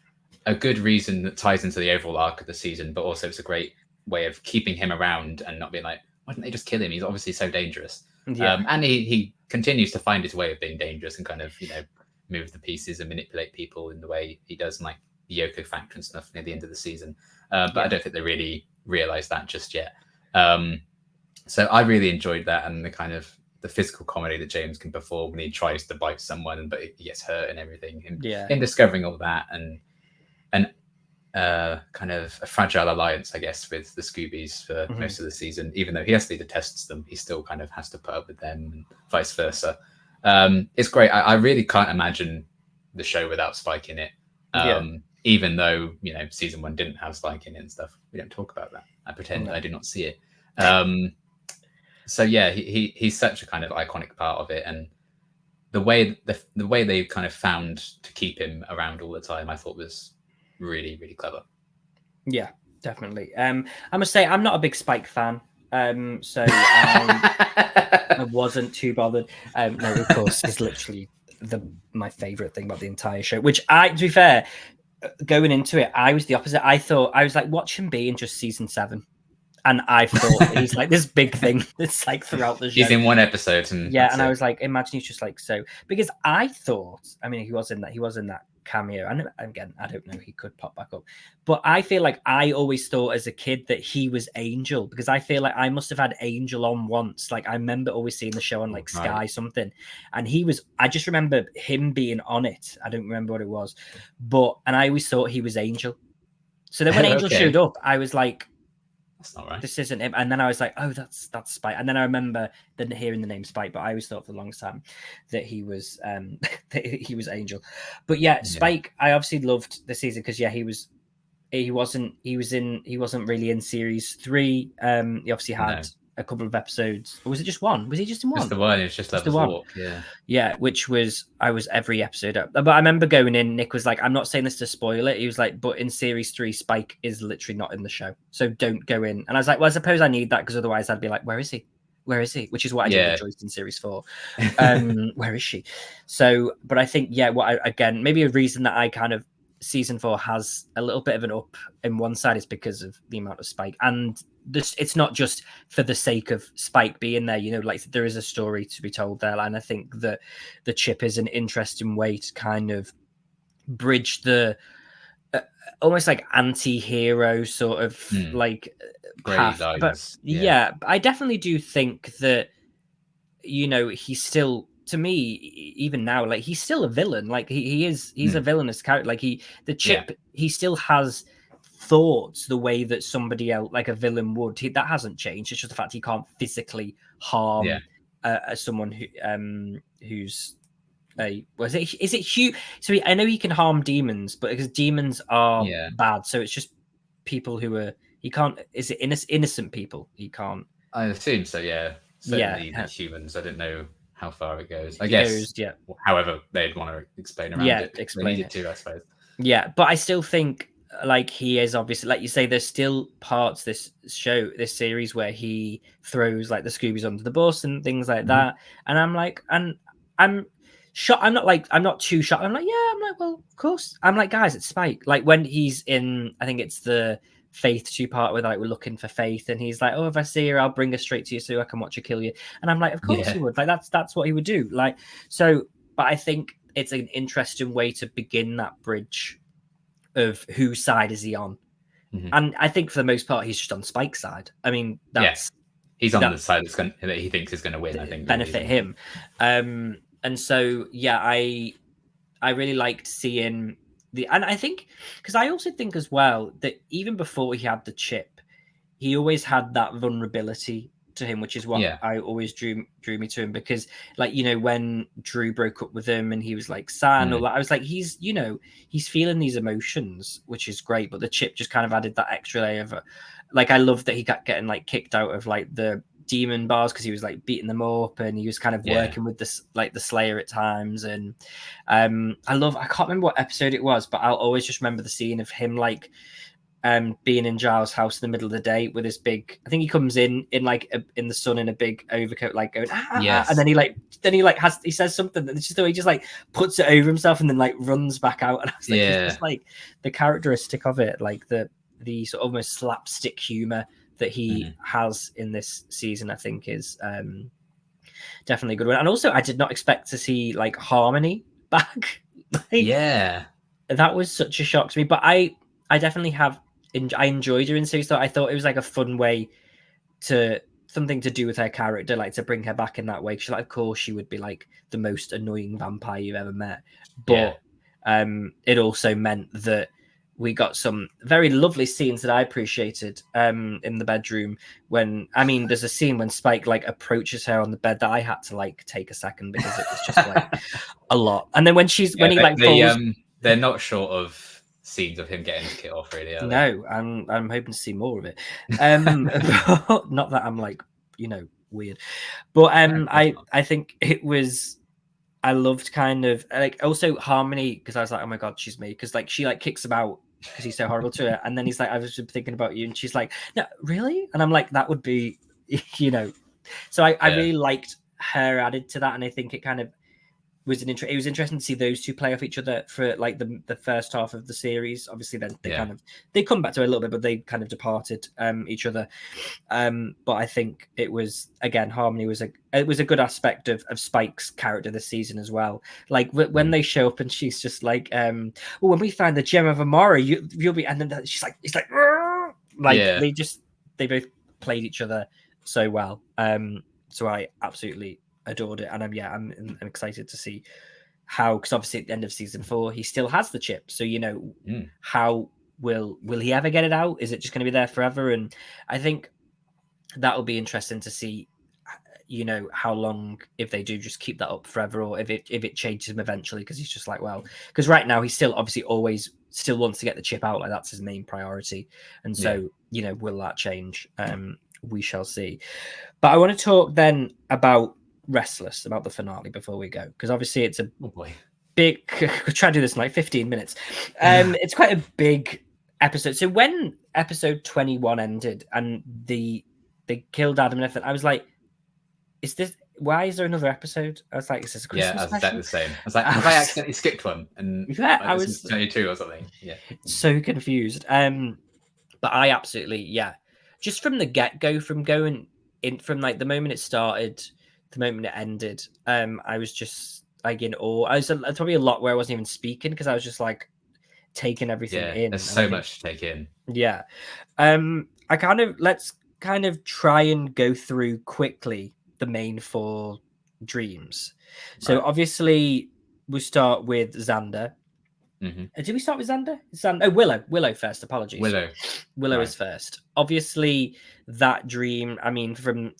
a good reason that ties into the overall arc of the season, but also it's a great way of keeping him around and not being like, why didn't they just kill him? He's obviously so dangerous. And he continues to find his way of being dangerous and kind of, move the pieces and manipulate people in the way he does in like the Yoko factor and stuff near the end of the season. But I don't think they really realized that just yet. So I really enjoyed that, and the kind of the physical comedy that James can perform when he tries to bite someone, but he gets hurt and everything. In discovering all that and kind of a fragile alliance, I guess, with the Scoobies for most of the season. Even though he actually detests them, he still kind of has to put up with them and vice versa. It's great. I really can't imagine the show without Spike in it. Even though, season 1 didn't have Spike in it and stuff. We don't talk about that. I pretend I do not see it. So yeah, he's such a kind of iconic part of it. And the way they kind of found to keep him around all the time, I thought was really, really clever. Yeah, definitely. I must say I'm not a big Spike fan. So I wasn't too bothered. No, of course, he's literally my favorite thing about the entire show. Which to be fair, going into it, I was the opposite. I thought I was like, watch him be in just season 7. And I thought he's like this big thing that's like throughout the show. He's in one episode, and I was like, imagine he's just like so. Because I thought, I mean, he was in that cameo, and again, I don't know, he could pop back up, but I feel like I always thought as a kid that he was Angel, because I feel like I must have had Angel on once. Like I remember always seeing the show on like Sky something, and I just remember him being on it. I don't remember what it was, and I always thought he was Angel. So then when Angel showed up, I was like, that's not right. This isn't him. And then I was like, oh, that's Spike. And then I remember hearing the name Spike, but I always thought for the longest time that he was Angel. But yeah, Spike, I obviously loved the season because he wasn't really in series 3. He obviously had a couple of episodes. Or was it just one? Was he just in one? Just the one. It was just Lovers Walk. Yeah, which I was every episode up. But I remember going in, Nick was like, I'm not saying this to spoil it. He was like, but in series 3, Spike is literally not in the show. So don't go in. And I was like, well, I suppose I need that, because otherwise I'd be like, where is he? Where is he? Which is what I did with Joyce in series 4. Where is she? So, but I think, again, maybe a reason that I kind of season 4 has a little bit of an up in one side is because of the amount of Spike. And it's not just for the sake of Spike being there, like there is a story to be told there. And I think that the chip is an interesting way to kind of bridge the almost like anti-hero sort of like path. But I definitely do think that, he's still, to me, even now, like he's still a villain. Like he's a villainous character. Like he still has thoughts the way that somebody else, like a villain would. That hasn't changed. It's just the fact he can't physically harm someone who's is it huge? So I know he can harm demons, but because demons are bad, so it's just people who are he can't. Is it innocent people? He can't. I assume so. Yeah. Certainly humans. I don't know how far it goes. I guess. However, they'd want to explain around it. Explain they needed to, I suppose. Yeah, but I still think like he is obviously, like you say, there's still parts this series where he throws like the Scoobies under the bus and things like that, and I'm like, and I'm shocked. I'm not too shocked. I'm like, well, of course. I'm like, guys, it's Spike. Like when he's in, I think it's the Faith 2 part where like we're looking for Faith, and he's like, oh, if I see her, I'll bring her straight to you so I can watch her kill you. And I'm like, of course he would. Like that's what he would do. Like so, but I think it's an interesting way to begin that bridge of whose side is he on. And I think for the most part he's just on Spike's side. I mean, he's on the side that he thinks is going to win. I think benefit him. And so I really liked seeing and I think because I also think as well that even before he had the chip, he always had that vulnerability to him, which is what I always drew me to him, because like, when Drew broke up with him and he was like sad or I was like, he's feeling these emotions, which is great, but the chip just kind of added that extra layer of like, I love that he got getting like kicked out of like the demon bars because he was like beating them up, and he was kind of working with this like the Slayer at times. And I can't remember what episode it was, but I'll always just remember the scene of him like being in Giles' house in the middle of the day with this big, I think he comes in like in the sun in a big overcoat, like going and then he says something that he just like puts it over himself and then like runs back out. And I was like, it's just like the characteristic of it, like the sort of almost slapstick humor that he has in this season, I think is definitely a good one. And also I did not expect to see like Harmony back. That was such a shock to me, but I definitely I enjoyed her in series 3. I thought it was like a fun way to something to do with her character, like to bring her back in that way. She's like, of course she would be like the most annoying vampire you've ever met, but it also meant that we got some very lovely scenes that I appreciated in the bedroom when, I mean, there's a scene when Spike like approaches her on the bed that I had to like take a second because it was just like a lot. And then when he falls, they're not short of scenes of him getting his kit off, really. No, I'm hoping to see more of it. Not that I'm like, weird, but I think it was I loved kind of like also Harmony, because I was like, oh my god, she's me, because like she like kicks him out because he's so horrible to her, and then he's like, I was just thinking about you, and she's like, no, really, and I'm like, that would be, you know, so I Yeah. really liked her added to that, and I think it kind of was it was interesting to see those two play off each other for like the first half of the series. Obviously, then they kind of they come back to it a little bit, but they kind of departed each other. But I think it was again Harmony was a good aspect of Spike's character this season as well. Like when they show up and she's just like, well, when we find the gem of Amara, you'll be, and then she's like, it's like they both played each other so well. So I absolutely adored it, and I'm excited to see how, because obviously at the end of season 4 he still has the chip, so how will he ever get it out? Is it just going to be there forever? And I think that will be interesting to see, how long, if they do just keep that up forever, or if it changes him eventually, because he's just like, well, because right now he's still obviously always still wants to get the chip out, like that's his main priority, and so will that change? We shall see. But I want to talk then about Restless, about the finale, before we go, because obviously it's a big we'll try to do this in like 15 minutes. It's quite a big episode. So when episode 21 ended and they killed Adam and Ethan, I was like, why is there another episode? I was like, is this a Christmas I was special? exactly the same. I was like, have I accidentally skipped one? And I was 22 or something. Yeah, so confused. But I absolutely, just from the get-go, from going in, from like the moment it started, the moment it ended, I was just like in awe. I was probably a lot where I wasn't even speaking, because I was just like taking everything in. There's so much to take in. Yeah. Let's kind of try and go through quickly the main 4 dreams. So obviously we start with Xander. Did we start with Xander? Oh, Willow first. Apologies. Willow is first. Obviously, that dream. I mean, from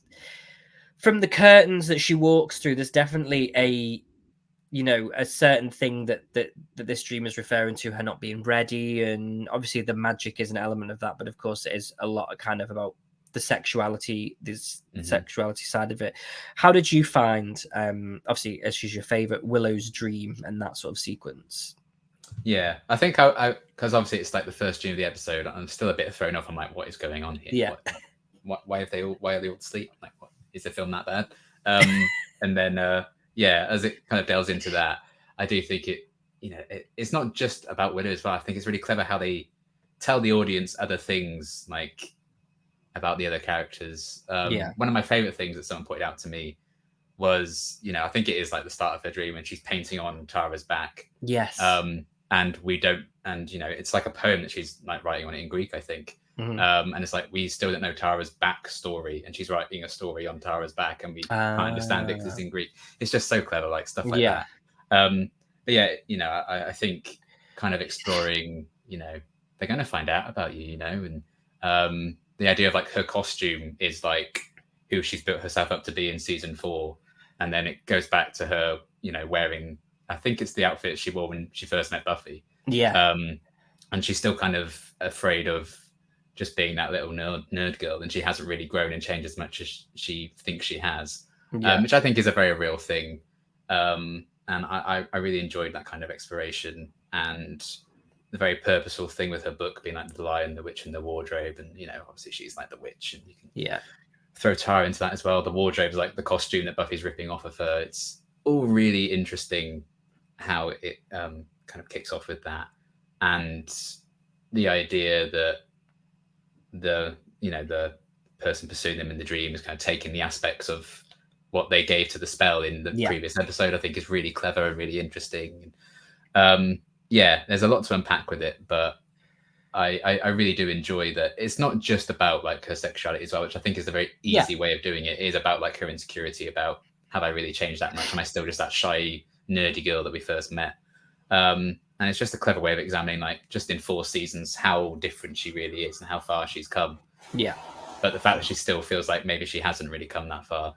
the curtains that she walks through, there's definitely a certain thing that this dream is referring to, her not being ready, and obviously the magic is an element of that. But of course, it is a lot of kind of about the sexuality, sexuality side of it. How did you find, obviously, as she's your favorite, Willow's dream and that sort of sequence? Yeah, I think I because obviously it's like the first dream of the episode. I'm still a bit thrown off. I'm like, what is going on here? Yeah. Why are they all asleep? Like, what is the film that bad? And then as it kind of delves into that, I do think it's not just about Widow as well. I think it's really clever how they tell the audience other things, like about the other characters. One of my favorite things that someone pointed out to me was, I think it is like the start of her dream when she's painting on Tara's back. Yes. And it's like a poem that she's like writing on it in Greek, I think. And it's like, we still don't know Tara's backstory, and she's writing a story on Tara's back, and we can't understand it because it's in Greek. It's just so clever, like stuff like that. But I think kind of exploring, they're going to find out about you, and the idea of like her costume is like who she's built herself up to be in season 4, and then it goes back to her, wearing, I think it's the outfit she wore when she first met Buffy. And she's still kind of afraid of just being that little nerd girl, and she hasn't really grown and changed as much as she thinks she has, which I think is a very real thing. And I really enjoyed that kind of exploration, and the very purposeful thing with her book being like the Lion, the Witch, and the Wardrobe. And obviously she's like the witch, and you can throw Tara into that as well. The wardrobe is like the costume that Buffy's ripping off of her. It's all really interesting how it kind of kicks off with that, and the idea that the person pursuing them in the dream is kind of taking the aspects of what they gave to the spell in the previous episode, I think is really clever and really interesting. There's a lot to unpack with it, but I really do enjoy that it's not just about like her sexuality as well, which I think is a very easy way of doing it. It is about like her insecurity about, have I really changed that much? Am I still just that shy, nerdy girl that we first met? And it's just a clever way of examining, like, just in 4 seasons, how different she really is and how far she's come. Yeah. But the fact that she still feels like maybe she hasn't really come that far,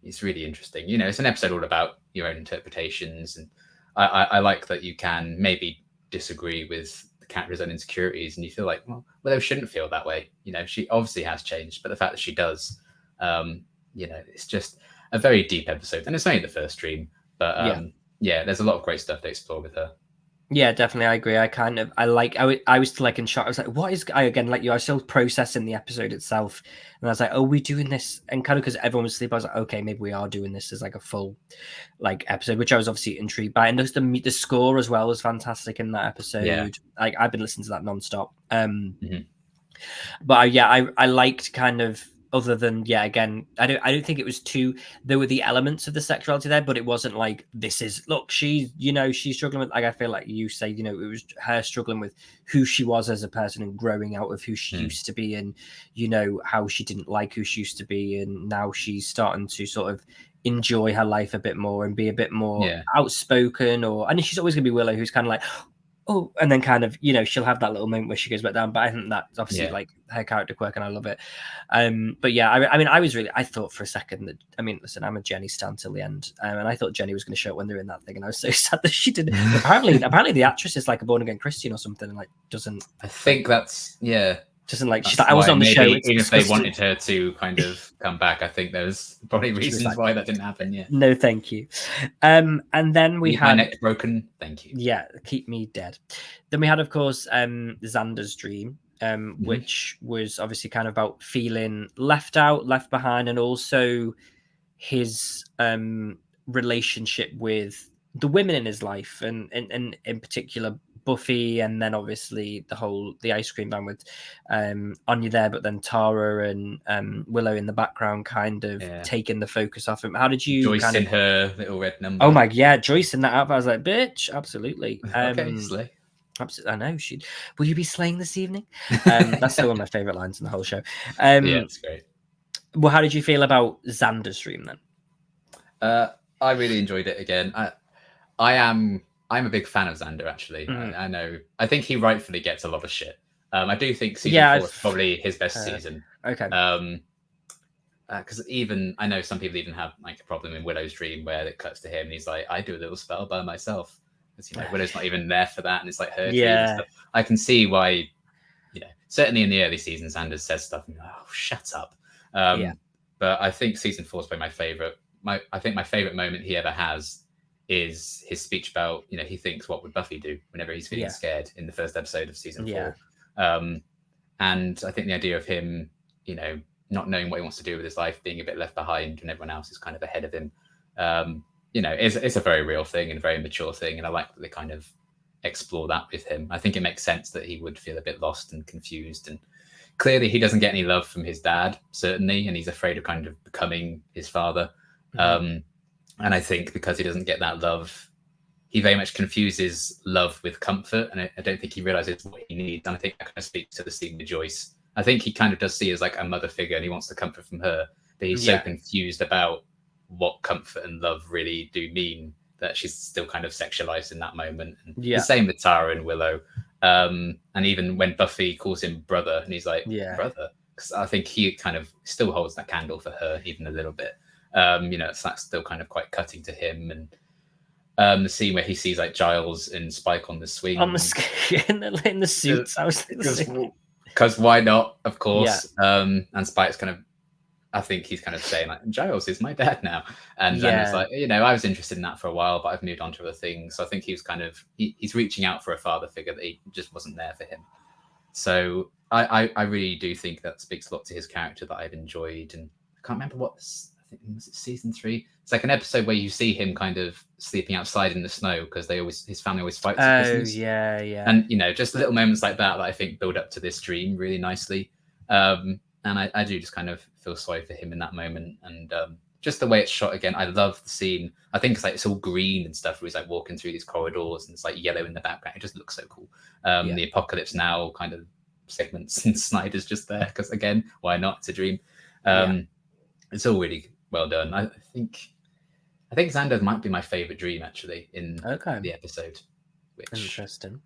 it's really interesting. It's an episode all about your own interpretations. And I like that you can maybe disagree with the character's own insecurities, and you feel like, well, they shouldn't feel that way. She obviously has changed, but the fact that she does, it's just a very deep episode. And it's only the first dream. But Yeah. yeah, there's a lot of great stuff to explore with her. Yeah, definitely. I agree. I was still like in shock. I was like, what is, again, like you, I was still processing the episode itself. And I was like, oh, we doing this? And kind of because everyone was asleep, I was like, okay, maybe we are doing this as like a full like episode, which I was obviously intrigued by. And just the score as well was fantastic in that episode. Yeah. Like I've been listening to that nonstop. Mm-hmm. But I liked kind of, other than, yeah, again, I don't think it was too, there were the elements of the sexuality there, but it wasn't like, this is, look, she's, you know, she's struggling with, like, I feel like you say, you know, it was her struggling with who she was as a person and growing out of who she used to be, and, you know, how she didn't like who she used to be, and now she's starting to sort of enjoy her life a bit more and be a bit more outspoken. Or, and she's always gonna be Willow, who's kind of like, oh, and then kind of, you know, she'll have that little moment where she goes back down. But I think that's obviously like her character quirk, and I love it. But yeah, I mean, I thought for a second that, I mean, listen, I'm a Jenny stan till the end, and I thought Jenny was going to show up when they're in that thing, and I was so sad that she didn't. apparently the actress is like a born again Christian or something, and like doesn't. I think that's doesn't like. That's she's like, I wasn't on the show. Even if they wanted her to kind of come back, I think there's probably reasons like, why that didn't happen. Yeah. No, thank you. And then we had my neck broken. Thank you. Yeah, keep me dead. Then we had, of course, Xander's dream, which was obviously kind of about feeling left out, left behind, and also his relationship with the women in his life, and in particular Buffy, and then obviously the ice cream van with Anya there, but then Tara and Willow in the background, kind of taking the focus off him. How did you Joyce in her little red number? Oh my, yeah, Joyce in that outfit. I was like, bitch, absolutely. Okay, slay. Absolutely, I know. Will you be slaying this evening? That's still one of my favorite lines in the whole show. Yeah, it's great. Well, how did you feel about Xander's dream then? I really enjoyed it again. I'm a big fan of Xander, actually. I know. I think he rightfully gets a lot of shit. I do think season 4 is probably his best season. Okay. Because even I know some people even have like a problem in Willow's dream where it cuts to him and he's like, I do a little spell by myself. Because, you know, Willow's not even there for that, and it's like her dream and stuff. I can see why, you know, certainly in the early seasons, Xander says stuff and oh, shut up. But I think season 4 is probably my favorite. I think my favorite moment he ever has is his speech about, you know, he thinks, what would Buffy do whenever he's feeling scared, in the first episode of season 4. And I think the idea of him, you know, not knowing what he wants to do with his life, being a bit left behind when everyone else is kind of ahead of him, you know, it's a very real thing and a very mature thing. And I like that they kind of explore that with him. I think it makes sense that he would feel a bit lost and confused. And clearly he doesn't get any love from his dad, certainly. And he's afraid of kind of becoming his father. And I think because he doesn't get that love, he very much confuses love with comfort. And I don't think he realizes what he needs. And I think that kind of speaks to the scene with Joyce. I think he kind of does see her as like a mother figure and he wants the comfort from her, but he's so confused about what comfort and love really do mean that she's still kind of sexualized in that moment. And the same with Tara and Willow. And even when Buffy calls him brother and he's like, brother, because I think he kind of still holds that candle for her even a little bit. You know, that's still kind of quite cutting to him. And the scene where he sees like Giles and Spike on the swing. On the in the suits. I was thinking, because why not, of course. And Spike's kind of, I think he's kind of saying like, Giles is my dad now. And then it's like, you know, I was interested in that for a while, but I've moved on to other things. So I think he was kind of, he's reaching out for a father figure that he just wasn't there for him. So I really do think that speaks a lot to his character that I've enjoyed. And I can't remember I think was it season 3? It's like an episode where you see him kind of sleeping outside in the snow because his family always fights at Christmas. And you know, just little moments like that I think build up to this dream really nicely. And I do just kind of feel sorry for him in that moment. And just the way it's shot again, I love the scene. I think it's like it's all green and stuff where he's like walking through these corridors and it's like yellow in the background. It just looks so cool. The Apocalypse Now kind of segments and Snyder's just there because again, why not? It's a dream. It's all really well done. I think Xander might be my favorite dream actually in the episode. Which, interesting.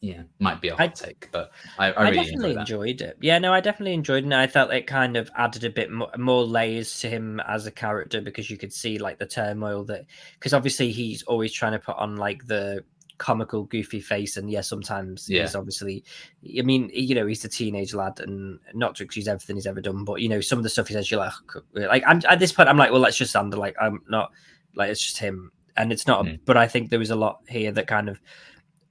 Yeah, might be a hot take, but I really definitely enjoyed it. Yeah, no, I definitely enjoyed it. And I felt it kind of added a bit more layers to him as a character because you could see like the turmoil because obviously he's always trying to put on like the comical, goofy face, and sometimes he's obviously, I mean, you know, he's a teenage lad, and not to excuse everything he's ever done, but you know, some of the stuff he says, you're like I'm at this point, I'm like, well, that's just Xander. Like, I'm not like it's just him. and it's not. Mm. But I think there was a lot here that kind of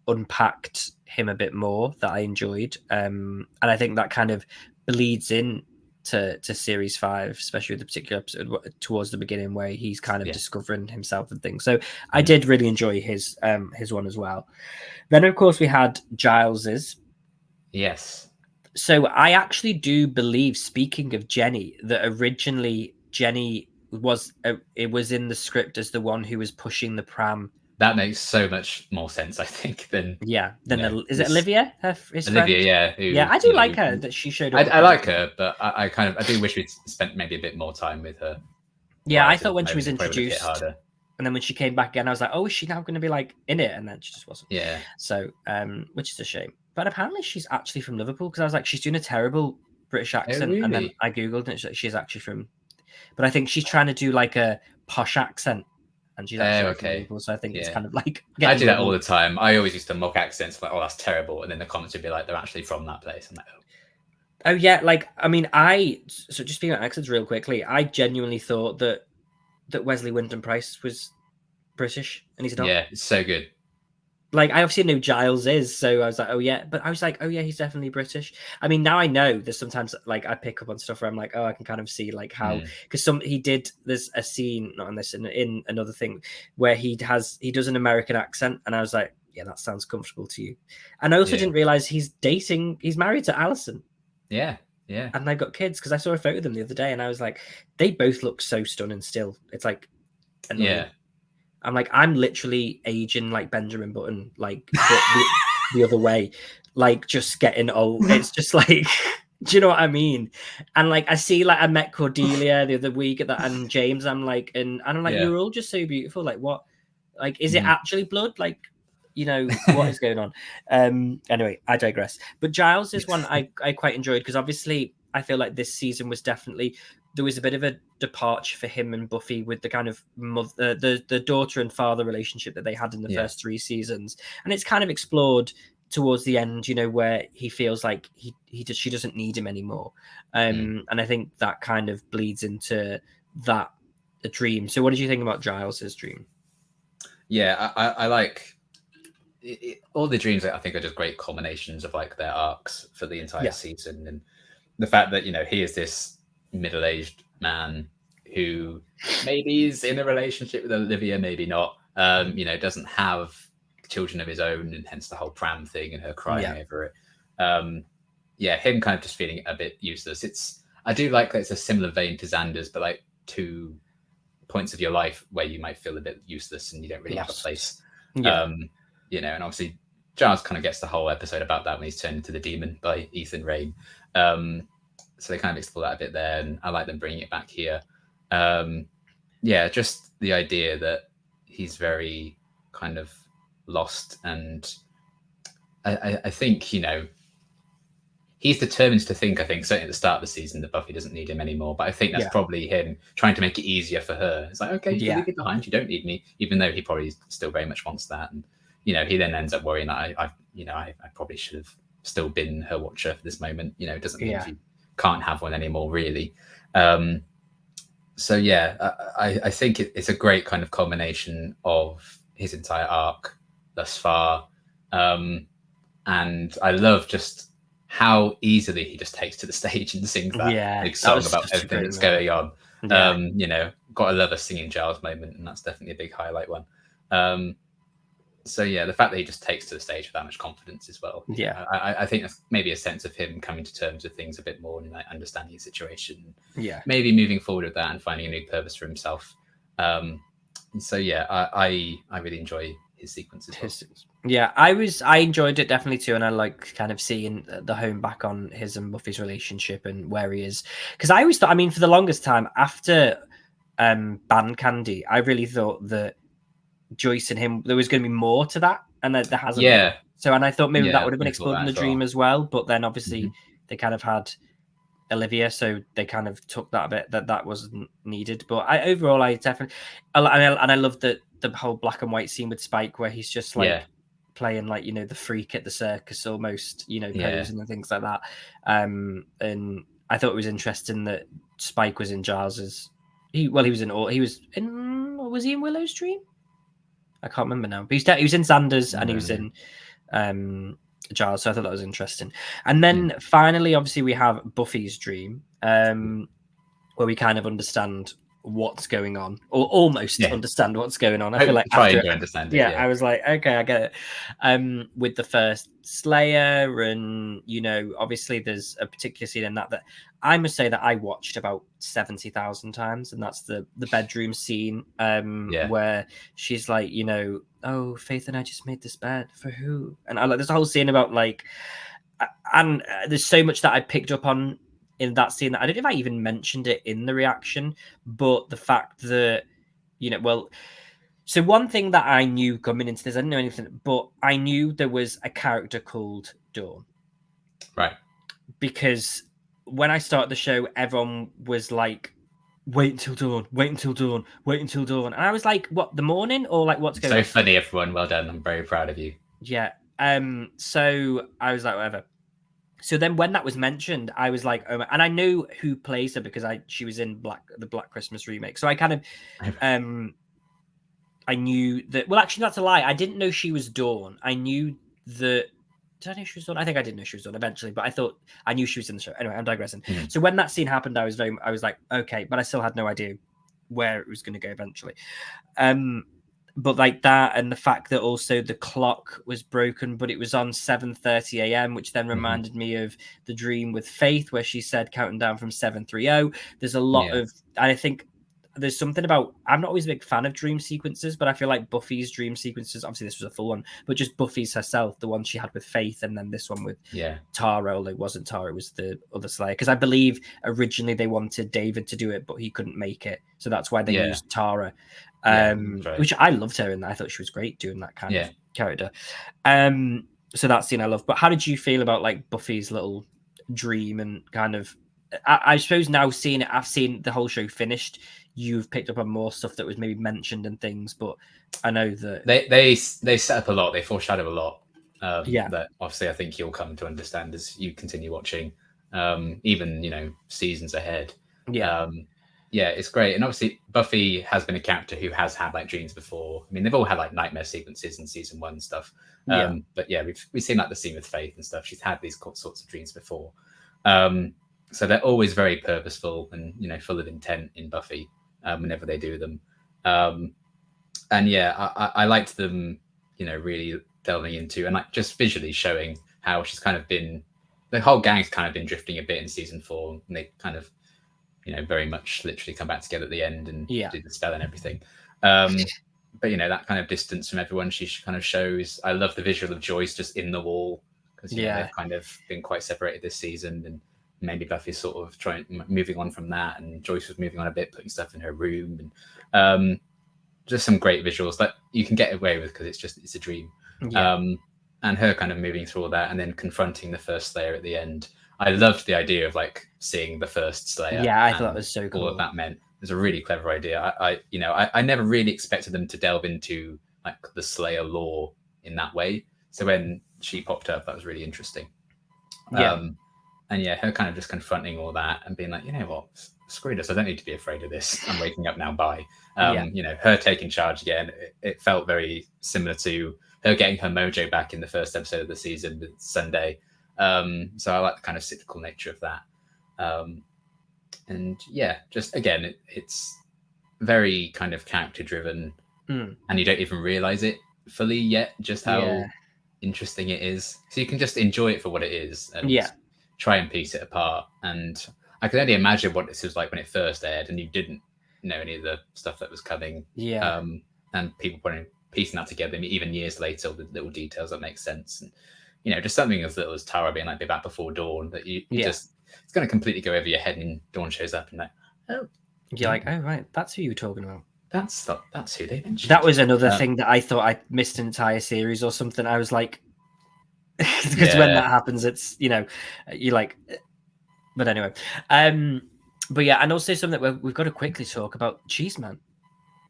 unpacked him a bit more that I enjoyed, and I think that kind of bleeds in to series 5, especially with the particular episode towards the beginning where he's kind of Yeah. discovering himself and things. So I did really enjoy his one as well. Then of course we had Giles's. Yes. So I actually do believe, speaking of Jenny, that originally Jenny it was in the script as the one who was pushing the pram. That makes so much more sense, I think, than Is it Olivia, Olivia, his friend? yeah, Yeah, who I do like her that she showed up. I like her, but I do wish we'd spent maybe a bit more time with her. Yeah, I To thought when she moment, was it probably would have hit introduced, harder. and then when she came back again, I was like, oh, is she now going to be like in it? And then she just wasn't. Yeah. So, which is a shame. But apparently she's actually from Liverpool, because I was like, she's doing a terrible British accent, and then really? I googled it. She's actually from, but I think she's trying to do like a posh accent, and she's actually from Okay. Liverpool. So I think it's Yeah. kind of like I do that all double. the time. I always used to mock accents like, oh, that's terrible, and then the comments would be like, they're actually from that place. I'm like, oh. Oh yeah, like I mean, so just speaking about accents real quickly, I genuinely thought that Wesley Wyndham Price was British, and he's not. Yeah, it's so good. Like I obviously know Giles is, so I was like, oh yeah, but I was like, oh yeah, he's definitely British. I mean, now I know there's sometimes like I pick up on stuff where I'm like, oh, I can kind of see like how, because there's a scene, not in this, in another thing where he does an American accent, and I was like, yeah, that sounds comfortable to you. And I also didn't realize he's married to Alison. Yeah. And they've got kids, because I saw a photo of them the other day, and I was like, they both look so stunning still. It's like annoying. Yeah. I'm like, I'm literally aging like Benjamin Button, like the other way, like just getting old. It's just like, do you know what I mean? And like, I see, like, I met Cordelia the other week at that, and James, I'm like, and I'm like, you're all just so beautiful. Like, what? Like, is it actually blood? Like, you know, what is going on? Anyway, I digress. But Giles is one I quite enjoyed, because obviously I feel like this season was definitely, there was a bit of a departure for him and Buffy with the kind of the daughter and father relationship that they had in the first 3 seasons, and it's kind of explored towards the end, you know, where he feels like she doesn't need him anymore, and I think that kind of bleeds into the dream. So, what did you think about Giles's dream? Yeah, I like all the dreams. I think are just great culminations of like their arcs for the entire season, and the fact that, you know, he is this middle-aged man who maybe is in a relationship with Olivia, maybe not, you know, doesn't have children of his own, and hence the whole pram thing and her crying over it. Him kind of just feeling a bit useless. I do like that it's a similar vein to Xander's, but like 2 points of your life where you might feel a bit useless and you don't really have a place. You know, and obviously Giles kind of gets the whole episode about that when he's turned into the demon by Ethan Rayne. So they kind of explore that a bit there, and I like them bringing it back here. Just the idea that he's very kind of lost, and I think, you know, he's determined to think, I think, certainly at the start of the season, that Buffy doesn't need him anymore. But I think that's probably him trying to make it easier for her. It's like, okay, you can leave it behind. You don't need me, even though he probably still very much wants that. And, you know, he then ends up worrying that I probably should have still been her watcher for this moment. You know, it doesn't mean you can't have one anymore, really. I think it's a great kind of culmination of his entire arc thus far. And I love just how easily he just takes to the stage and sings that big song about everything that's going on. You know, gotta love a singing Giles moment, and that's definitely a big highlight one. The fact that he just takes to the stage with that much confidence as well. I think that's maybe a sense of him coming to terms with things a bit more, and like understanding his situation. Maybe moving forward with that and finding a new purpose for himself. I really enjoy his sequences. I enjoyed it definitely too, and I like kind of seeing the home back on his and Buffy's relationship and where he is, because I always thought, I mean, for the longest time after Band Candy, I really thought that Joyce and him, there was going to be more to that, and there hasn't been. So, and I thought maybe that would have been explored in the dream as well, but then obviously they kind of had Olivia, so they kind of took that a bit that wasn't needed. But I definitely, and I love the whole black and white scene with Spike where he's just like playing like, you know, the freak at the circus almost, you know, posing and things like that. And I thought it was interesting that Spike was in Giles's. Was he in Willow's dream? I can't remember now. But he was in Xander's and he was in Giles, so I thought that was interesting. And then finally, obviously, we have Buffy's dream, where we kind of understand what's going on, or almost understand what's going on. I feel like trying to understand it. I was like, okay, I get it. With the first Slayer, and obviously there's a particular scene in that I must say that I watched about 70,000 times, and that's the bedroom scene where she's like, oh, Faith and I just made this bed for who, and I like there's a whole scene about like, and there's so much that I picked up on in that scene that I don't know if I even mentioned it in the reaction, but the fact that, so one thing that I knew coming into this, I didn't know anything, but I knew there was a character called Dawn. Right. Because when I started the show, everyone was like, wait until dawn, wait until dawn, wait until dawn. And I was like, what, the morning? Or like, what's going on? So funny, everyone. Well done. I'm very proud of you. Yeah. So I was like, whatever. So then when that was mentioned, I was like, oh, and I knew who plays her because she was in the Black Christmas remake. So I kind of, I knew that, well, actually, that's a lie. I didn't know she was Dawn. I knew that, did I know she was Dawn? I think I did know she was Dawn eventually, but I thought I knew she was in the show. Anyway, I'm digressing. So when that scene happened, I was like, okay, but I still had no idea where it was going to go eventually. But like that, and the fact that also the clock was broken, but it was on 7:30 a.m., which then reminded me of the dream with Faith, where she said counting down from 7:30. There's a lot of, and I think there's something about, I'm not always a big fan of dream sequences, but I feel like Buffy's dream sequences, obviously this was a full one, but just Buffy's herself, the one she had with Faith, and then this one with Tara, although it wasn't Tara, it was the other Slayer. Because I believe originally they wanted David to do it, but he couldn't make it. So that's why they used Tara. Which I loved her, and I thought she was great doing that kind of character. So that scene I love. But how did you feel about like Buffy's little dream and kind of, I suppose now seeing it, I've seen the whole show finished, you've picked up on more stuff that was maybe mentioned and things, but I know that they set up a lot, they foreshadow a lot. That obviously I think you'll come to understand as you continue watching, even seasons ahead. It's great. And obviously Buffy has been a character who has had like dreams before. I mean, they've all had like nightmare sequences in season 1 and stuff. But we've seen like the scene with Faith and stuff. She's had these sorts of dreams before. So they're always very purposeful and full of intent in Buffy whenever they do them. I liked them, really delving into and like just visually showing how she's kind of been, the whole gang's kind of been drifting a bit in season 4, and they kind of very much literally come back together at the end and do the spell and everything. But that kind of distance from everyone she kind of shows. I love the visual of Joyce just in the wall, because they've kind of been quite separated this season, and maybe Buffy's sort of moving on from that, and Joyce was moving on a bit, putting stuff in her room, and just some great visuals that you can get away with because it's a dream. And her kind of moving through all that and then confronting the first Slayer at the end. I loved the idea of like seeing the first Slayer. Yeah, I thought that was so cool. All of that meant, it was a really clever idea. I never really expected them to delve into like the Slayer lore in that way. So when she popped up, that was really interesting. Her kind of just confronting all that and being like, what, screw this, I don't need to be afraid of this. I'm waking up now. Bye. Her taking charge again. It felt very similar to her getting her mojo back in the first episode of the season with Sunday. So I like the kind of cyclical nature of that. Just again, it's very kind of character driven, and you don't even realize it fully yet, just how interesting it is. So you can just enjoy it for what it is and try and piece it apart. And I can only imagine what this was like when it first aired and you didn't know any of the stuff that was coming. And people piecing that together, even years later, with little details that make sense. And just something as little as Tara being like, be back before dawn, that you just, it's going to completely go over your head, and Dawn shows up and like, oh, you're like, oh right, that's who you were talking about. That's who they mentioned. That was another thing that I thought I missed an entire series or something. I was like, because when that happens, it's you're like, but anyway, but yeah, and also something that we've got to quickly talk about, Cheeseman.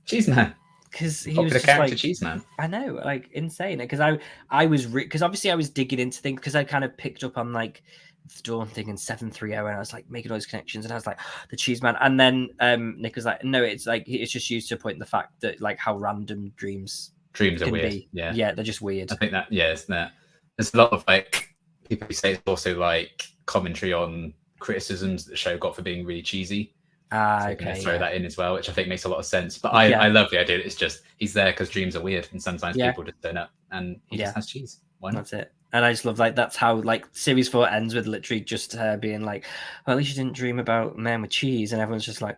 Because he was just like Cheeseman. I know, like insane. Because I was because obviously I was digging into things, because I kind of picked up on like the Dawn thing and 730, and I was like making all those connections, and I was like the Cheeseman, and then Nick was like, no, it's like it's just used to point the fact that like how random dreams Dreams are can weird. be. Yeah, Yeah, they're just weird. I think that. Yeah, it's that. There's a lot of like people who say it's also like commentary on criticisms that the show got for being really cheesy. So they're going to Okay, throw yeah. that in as well, which I think makes a lot of sense. But Yeah. I love the idea that it's just he's there because dreams are weird, and sometimes Yeah. people just turn up and he Yeah. just has cheese. Why not? That's it. And I just love like that's how like series 4 ends with literally just her being like, well, at least you didn't dream about men with cheese, and everyone's just like.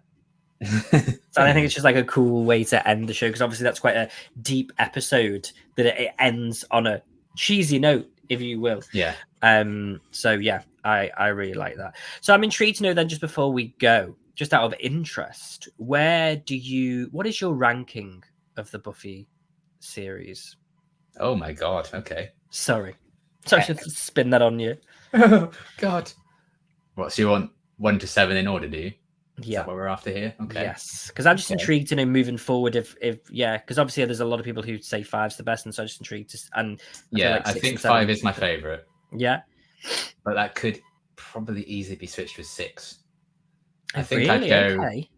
So I think it's just like a cool way to end the show because obviously that's quite a deep episode that it ends on a cheesy note, if you will. Yeah. So yeah, I really like that. So I'm intrigued to know then, just before we go, just out of interest, what is your ranking of the Buffy series? Oh my god. Okay. Sorry to spin that on you. Oh god. What? So you want 1 to 7 in order, do you? Is Yeah. that what we're after here? Okay. Yes, because I'm just intrigued to know moving forward if yeah, because obviously there's a lot of people who say 5's the best, and so I'm just intrigued to and I think 5 is my favorite. Yeah, but that could probably easily be switched with 6. I think really? I'd go. Okay.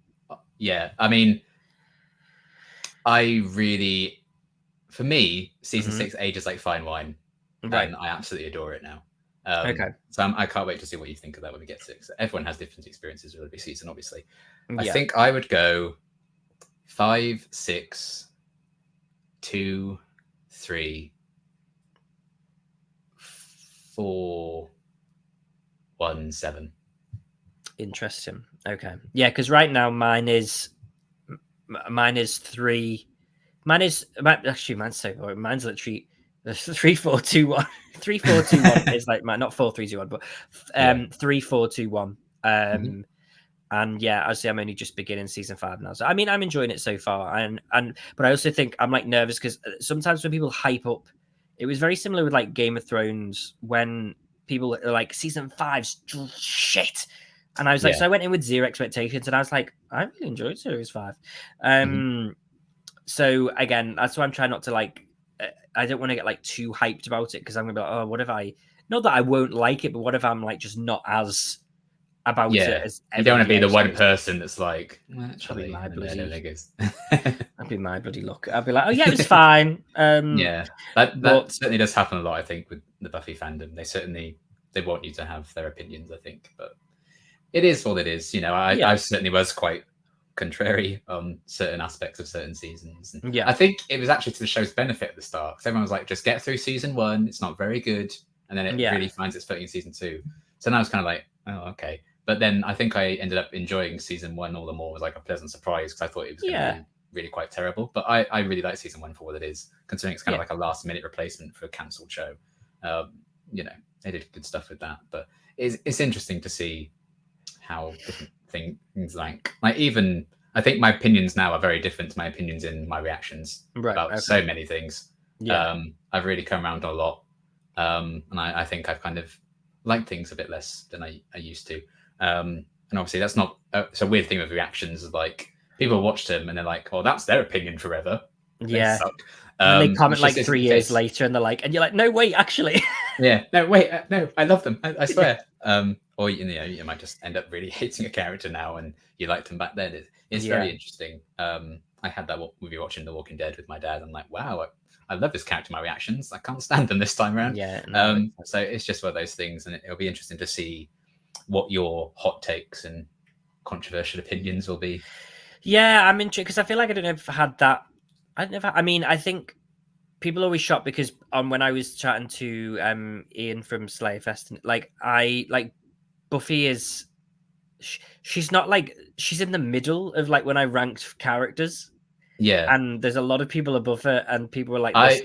Yeah, I mean, I really, for me, season 6 ages like fine wine, Right. and I absolutely adore it now. Okay. So I can't wait to see what you think of that when we get to 6. Everyone has different experiences with every season, obviously. Yeah. I think I would go 5, 6, 2, 3, 4, 1, 7. Interesting. Okay. Yeah, because right now mine is 3. Mine's so boring. Mine's literally 3, 4, 2, 1. 3, 4, 2, 1 is like not 4, 3, 2, 1, but 3, 4, 2, 1. And yeah, obviously I'm only just beginning season 5 now. So I mean, I'm enjoying it so far, and but I also think I'm like nervous because sometimes when people hype up, it was very similar with like Game of Thrones when people are like season 5's shit, and I was like, so I went in with 0 expectations, and I was like, I really enjoyed series 5. So again, that's why I'm trying not to like. I don't want to get like too hyped about it because I'm gonna be like, oh, what if I? Not that I won't like it, but what if I'm like just not as about it as you don't want to be the one person that's like, well, actually, my bloody, that'd be my bloody luck. I'd be like, oh yeah, it was fine. That certainly does happen a lot. I think with the Buffy fandom, they want you to have their opinions. I think, but it is what it is. You know, I certainly was quite contrary on certain aspects of certain seasons. And I think it was actually to the show's benefit at the start because everyone was like, just get through season 1. It's not very good, and then it really finds its footing in season 2. So now it's kind of like, oh, okay. But then I think I ended up enjoying season 1 all the more. It was like a pleasant surprise because I thought it was going to be really quite terrible. But I really like season 1 for what it is, considering it's kind of like a last minute replacement for a cancelled show. You know, they did good stuff with that. But it's interesting to see how different things like even I think my opinions now are very different to my opinions in my reactions about so many things. I've really come around a lot. And I think I've kind of liked things a bit less than I used to. And obviously that's not it's a weird thing with reactions is like people watch them and they're like, oh, that's their opinion forever. They suck. And they comment like 3 years later and they're like, and you're like, no, wait, actually. No, I love them. I swear. Or you might just end up really hating a character now and you liked them back then. It's very interesting. I had that with you watching The Walking Dead with my dad. I'm like, wow, I love this character. My reactions, I can't stand them this time around. So it's just one of those things, and it'll be interesting to see what your hot takes and controversial opinions will be. Yeah, I'm intrigued because I feel like I don't know if I had that. I mean, I think people always shocked because when I was chatting to Ian from Slayerfest, and like Buffy is she's not like she's in the middle of like when I ranked characters. Yeah, and there's a lot of people above her, and people were like, I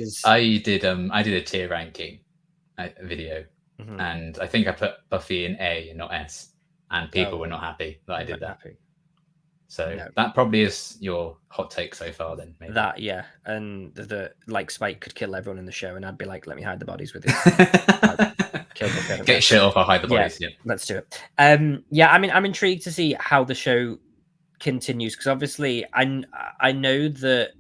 did a tier ranking video, Mm-hmm. and I think I put Buffy in A and not S, and people were not happy that I did that. So that probably is your hot take so far, then. Maybe. That and the like Spike could kill everyone in the show, and I'd be like, let me hide the bodies with you. Kill Buffy. Get your shit off. I'll hide the bodies. Yeah, let's do it. I mean, I'm intrigued to see how the show continues because obviously I know that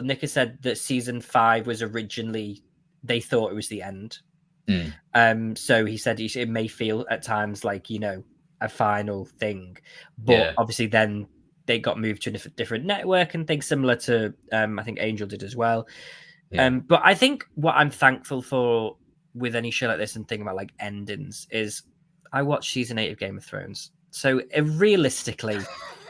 Nick has said that season 5 was originally they thought it was the end. So he said it may feel at times like a final thing, but obviously then they got moved to a different network and things similar to I think Angel did as well. Yeah. But I think what I'm thankful for with any show like this and thinking about like endings is I watched season 8 of Game of Thrones. So realistically,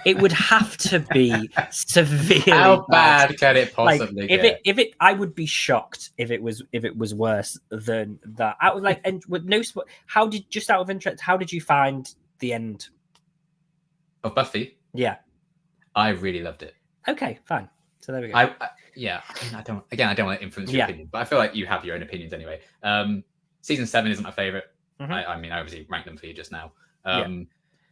it would have to be severely How bad. bad can it Like possibly if get? it I would be shocked if it was worse than that. I was like, and with no how did, just out of interest, how did you find the end? Of Buffy, Yeah. I really loved it. Okay, fine. So there we go. Yeah, I mean, I don't want to influence your Yeah. opinion, but I feel like you have your own opinions anyway. Season 7 isn't my favorite. Mhm. I mean, I obviously ranked them for you just now. Yeah.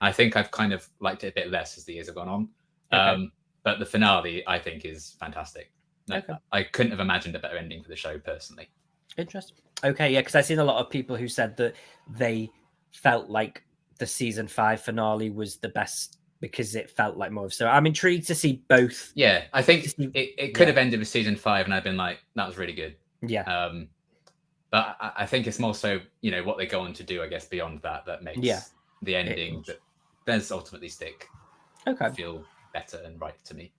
I think I've kind of liked it a bit less as the years have gone on. Okay. But the finale, I think, is fantastic. Okay. I couldn't have imagined a better ending for the show, personally. Interesting. Okay, yeah, because I've seen a lot of people who said that they felt like the season 5 finale was the best because it felt like more of. So I'm intrigued to see both. Yeah, I think it could Yeah. have ended with season 5, and I'd been like, that was really good. Yeah. But I think it's more so, you know, what they go on to do, I guess, beyond that makes the ending that does ultimately stick feel better and right to me.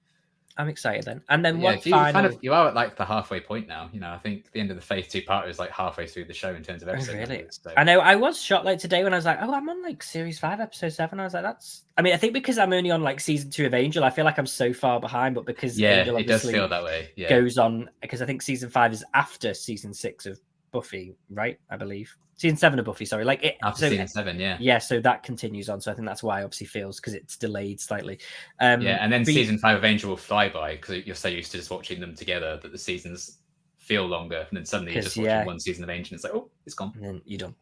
I'm excited then. And then Yeah, one final... you are at like the halfway point now. You know, I think the end of the Faith 2-parter is like halfway through the show in terms of episode numbers. So. I know, I was shocked like today when I was like, oh, I'm on like series 5, episode 7. I was like, that's... I mean, I think because I'm only on like season 2 of Angel, I feel like I'm so far behind, but because Angel it does feel that way. Yeah. Goes on, because I think season 5 is after season 6 of Buffy, right? I believe. Season 7 of Buffy, sorry. Like it, after season 7, yeah. Yeah, so that continues on. So I think that's why it obviously feels, because it's delayed slightly. Yeah, and then season 5 of Angel will fly by because you're so used to just watching them together that the seasons feel longer, and then suddenly you're just watching one season of Angel and it's like, oh, it's gone. And then you're done.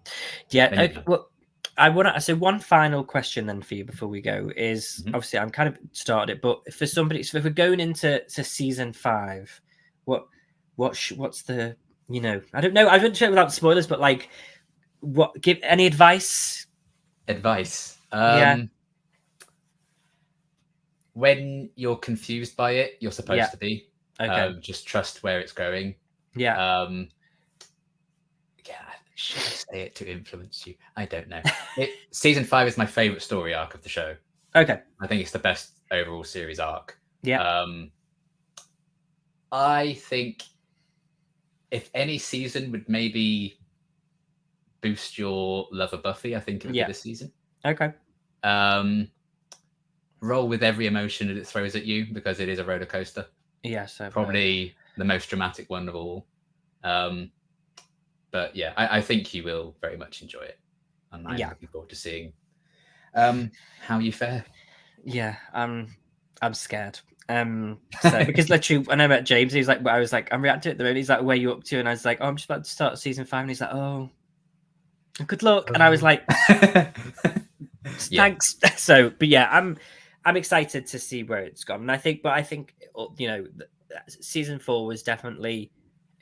Yeah. Okay, well, I want to. So one final question then for you before we go is obviously I'm kind of started it, but for somebody, so if we're going into season 5, what's the, you know, I don't know, I don't know without spoilers, but like, what, give any advice? When you're confused by it, you're supposed to be. Okay. Just trust where it's going. Yeah. Should I say it to influence you? I don't know. Season 5 is my favorite story arc of the show. Okay. I think it's the best overall series arc. Yeah. I think if any season would maybe boost your love of Buffy, I think it would be this season. Okay. Roll with every emotion that it throws at you, because it is a roller coaster. Yes. Probably the most dramatic one of all. But yeah, I think you will very much enjoy it. And I'm looking forward to seeing how you fare. Yeah, I'm scared. So, because literally when I met James, he's like, I was like, I'm reacting at the moment. He's like, where are you up to? And I was like, oh, I'm just about to start season 5. And he's like, oh, good luck. And I was like, thanks. So, but yeah, I'm excited to see where it's gone. And I think, you know, season 4 was definitely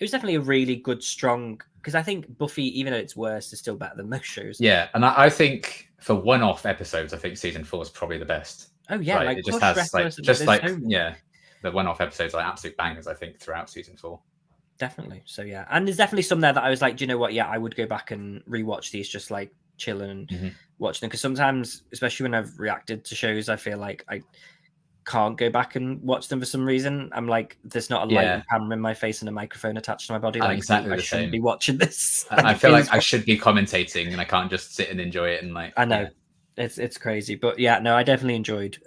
a really good, strong, because I think Buffy, even though it's worse, is still better than most shows. Yeah, and I think for one-off episodes, I think season 4 is probably the best. Oh yeah, right? Like it just has the one-off episodes are absolute bangers, I think, throughout season 4. Definitely. So yeah, and there's definitely some there that I was like, do you know what? Yeah, I would go back and rewatch these, just like chilling and watching them, because sometimes, especially when I've reacted to shows, I feel like I can't go back and watch them for some reason. I'm like, there's not a light and camera in my face and a microphone attached to my body. Like, exactly, I shouldn't be watching this. I feel like I should be commentating, and I can't just sit and enjoy it. And like, I know. It's crazy, but yeah, no, I definitely enjoyed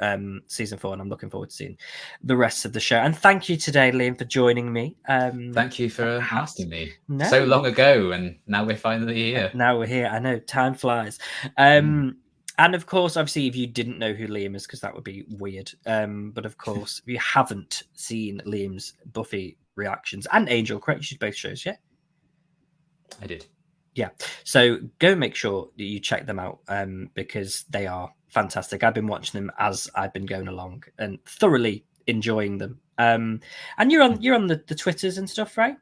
season 4, and I'm looking forward to seeing the rest of the show. And thank you today, Liam, for joining me. Thank you for asking me so long ago, and now we're finally here. Now we're here. I know, time flies. And of course, obviously, if you didn't know who Liam is, because that would be weird. But of course, if you haven't seen Liam's Buffy reactions and Angel, correct? You should both shows, yeah? I did. Yeah, so go make sure that you check them out, because they are fantastic. I've been watching them as I've been going along and thoroughly enjoying them. And you're on the Twitters and stuff, right?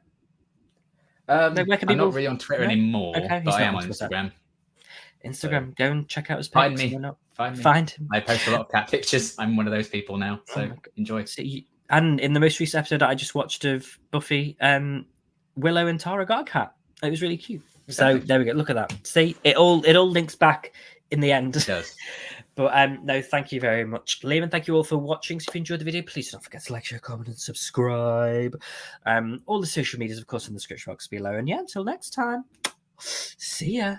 I'm not really on Twitter anymore, but I am on Instagram. Instagram, go and check out his pics. Find him. I post a lot of cat pictures. I'm one of those people now, so enjoy. And in the most recent episode that I just watched of Buffy, Willow and Tara got a cat. It was really cute. Exactly. So there we go. Look at that. See, it all links back in the end. It does. But no, thank you very much, Liam, and thank you all for watching. So if you enjoyed the video, please don't forget to like, share, comment, and subscribe. All the social medias, of course, in the description box below. And yeah, until next time, see ya.